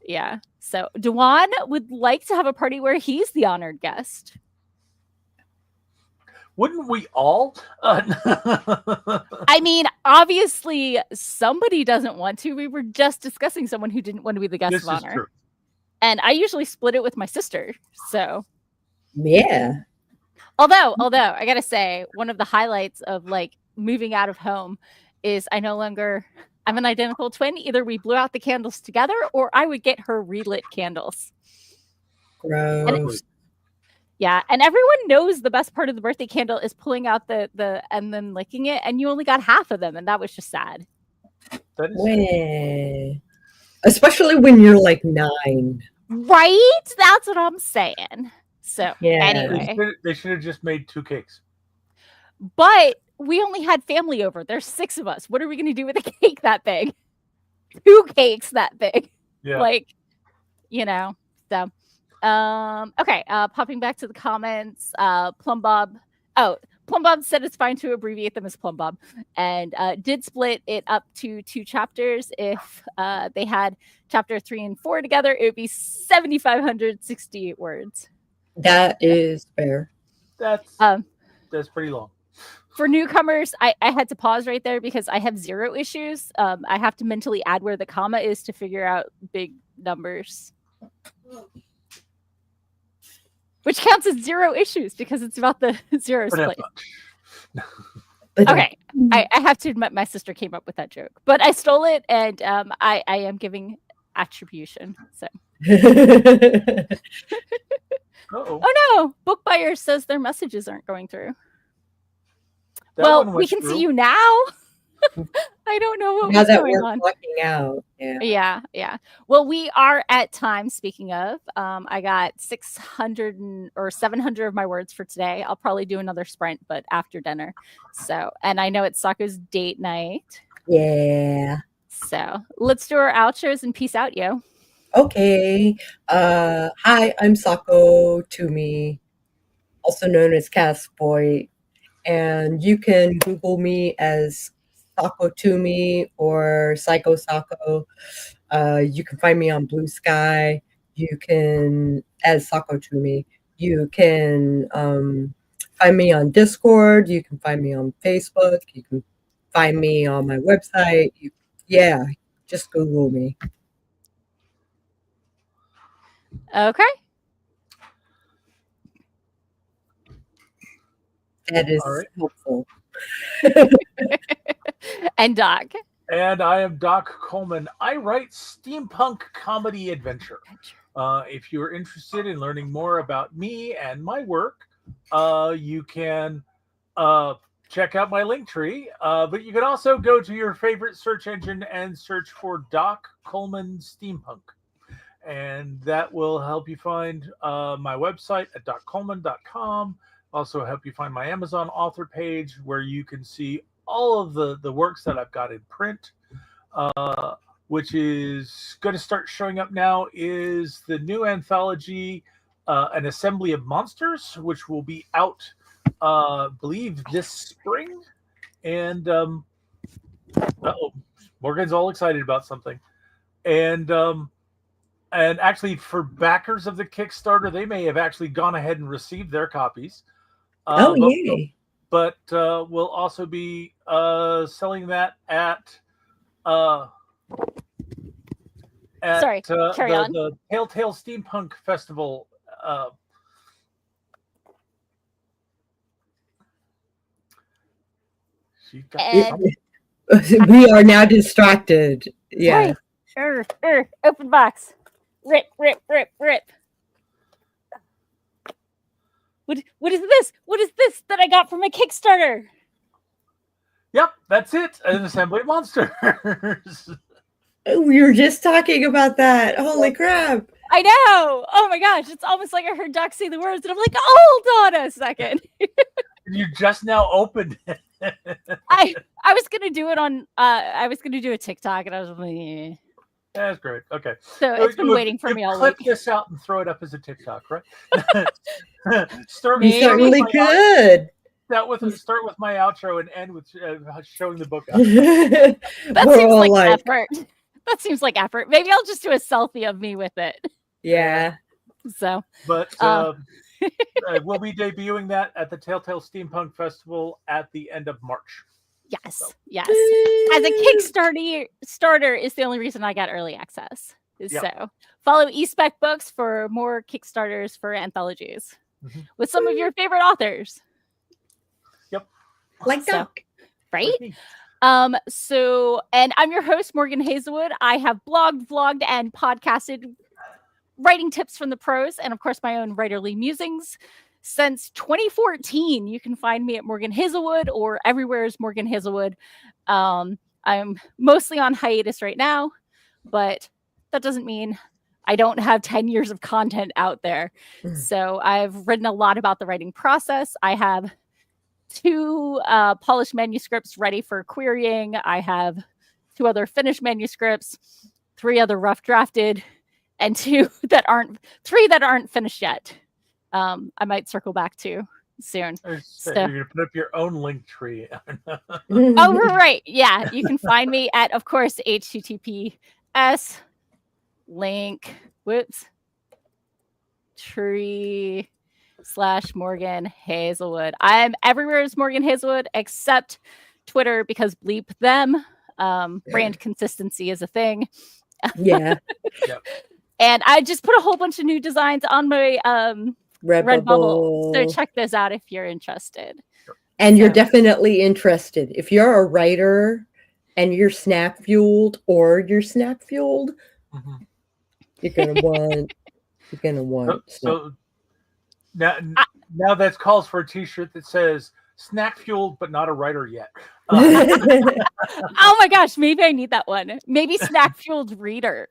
Yeah. So Dewan would like to have a party where he's the honored guest. Wouldn't we all? I mean, obviously somebody doesn't want to. We were just discussing someone who didn't want to be the guest of honor. True. And I usually split it with my sister. So yeah. Although I gotta say, one of the highlights of moving out of home is I'm an identical twin. Either we blew out the candles together or I would get her relit candles. Gross. And everyone knows the best part of the birthday candle is pulling out the and then licking it, and you only got half of them, and that was just sad. That is especially when you're 9. Right? That's what I'm saying. So Yeah. anyway, They should have just made 2 cakes. but we only had family over. There's 6 of us. What are we going to do with a cake that big? 2 cakes that big. Yeah. Like, so okay, popping back to the comments, Plum Bob said it's fine to abbreviate them as Plum Bob, and did split it up to 2 chapters. If they had chapter 3 and 4 together, it would be 7,568 words. That is fair. That's pretty long. For newcomers, I had to pause right there because I have 0 issues. I have to mentally add where the comma is to figure out big numbers. Which counts as 0 issues because it's about the zeros place. Okay, I have to admit my sister came up with that joke, but I stole it, and I am giving attribution. So. Oh no! Book buyer says their messages aren't going through. Well, we can see you now. I don't know what was going on. Walking out. Yeah. Well, we are at time. Speaking of, I got 600 or 700 of my words for today. I'll probably do another sprint, but after dinner. So, and I know it's Sako's date night. Yeah. So let's do our outros and peace out, yo. Okay. Hi, I'm Sako Toomey, also known as Castboy, and you can Google me as Sako Toomey or Psycho Sako. You can find me on Blue Sky. You can, as Sako Toomey. You can find me on Discord. You can find me on Facebook. You can find me on my website. Just Google me. Okay. That is helpful. And Doc. And I am Doc Coleman. I write steampunk comedy adventure. If you're interested in learning more about me and my work, you can check out my link tree. But you can also go to your favorite search engine and search for Doc Coleman Steampunk. And that will help you find my website at doccoleman.com. Also help you find my Amazon author page where you can see all of the works that I've got in print, which is going to start showing up now, is the new anthology, An Assembly of Monsters, which will be out, I believe, this spring. And Morgan's all excited about something. And actually, for backers of the Kickstarter, they may have actually gone ahead and received their copies. Yay. But we'll also be selling that at carry on. The Telltale Steampunk Festival. We are now distracted. Yeah. Open box. Rip. What is this? What is this that I got from a Kickstarter? Yep, that's it. An Assembly of Monsters. We were just talking about that. Holy crap. I know. Oh my gosh. It's almost like I heard Doc say the words and I'm like, hold on a second. You just now opened it. I was gonna do it on I was gonna do a TikTok and I was like, That's great. Okay. So it's been waiting for me all week. Clip this out and throw it up as a TikTok, right? Start really good. Start with my outro and end with showing the book. That seems like effort. That seems like effort. Maybe I'll just do a selfie of me with it. Yeah. So. But we'll be debuting that at the Telltale Steampunk Festival at the end of March. Yes, so. Yes. As a Kickstarter is the only reason I got early access. Yep. So follow eSpec Books for more Kickstarters for anthologies with some of your favorite authors. Yep. Like Doc. Right? So, and I'm your host, Morgan Hazelwood. I have blogged, vlogged, and podcasted writing tips from the pros, and of course, my own writerly musings. Since 2014, you can find me at Morgan Hazelwood or everywhere is Morgan Hazelwood. I'm mostly on hiatus right now, but that doesn't mean I don't have 10 years of content out there. So I've written a lot about the writing process. I have 2 polished manuscripts ready for querying. I have 2 other finished manuscripts, 3 other rough drafted, and 3 that aren't finished yet. I might circle back to soon. So you're gonna put up your own link tree. Oh, right. Yeah. You can find me at, of course, https tree/Morgan Hazelwood. I'm everywhere as Morgan Hazelwood except Twitter because bleep them. Brand consistency is a thing. Yeah. Yep. And I just put a whole bunch of new designs on my Redbubble. So check those out if you're interested. And you're definitely interested. If you're a writer and you're snack fueled you're gonna want. So now that calls for a T-shirt that says "snack fueled but not a writer yet." Oh my gosh, maybe I need that one. Maybe snack fueled reader.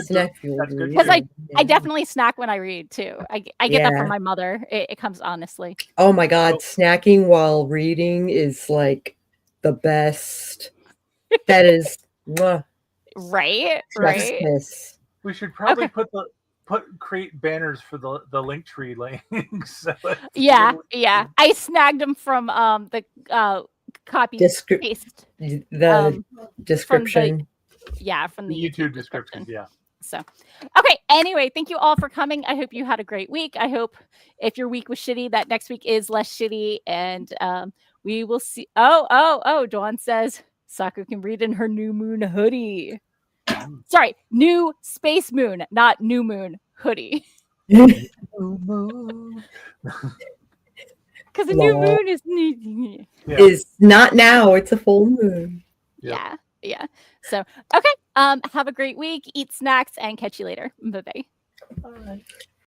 Snack fueled because I definitely snack when I read too. I get that from my mother. It comes honestly. Oh my god, snacking while reading is like the best. That is right. We should probably create banners for the link tree links. So yeah. I snagged them from the copy paste the description. From the YouTube description. Yeah. So, okay. Anyway, thank you all for coming. I hope you had a great week. I hope if your week was shitty, that next week is less shitty. And we will see. Oh, Dawn says Sako can read in her new moon hoodie. Sorry, new space moon, not new moon hoodie. Because the new moon is not now. It's a full moon. Yeah. So, okay. Have a great week. Eat snacks and catch you later. Bye-bye. All right.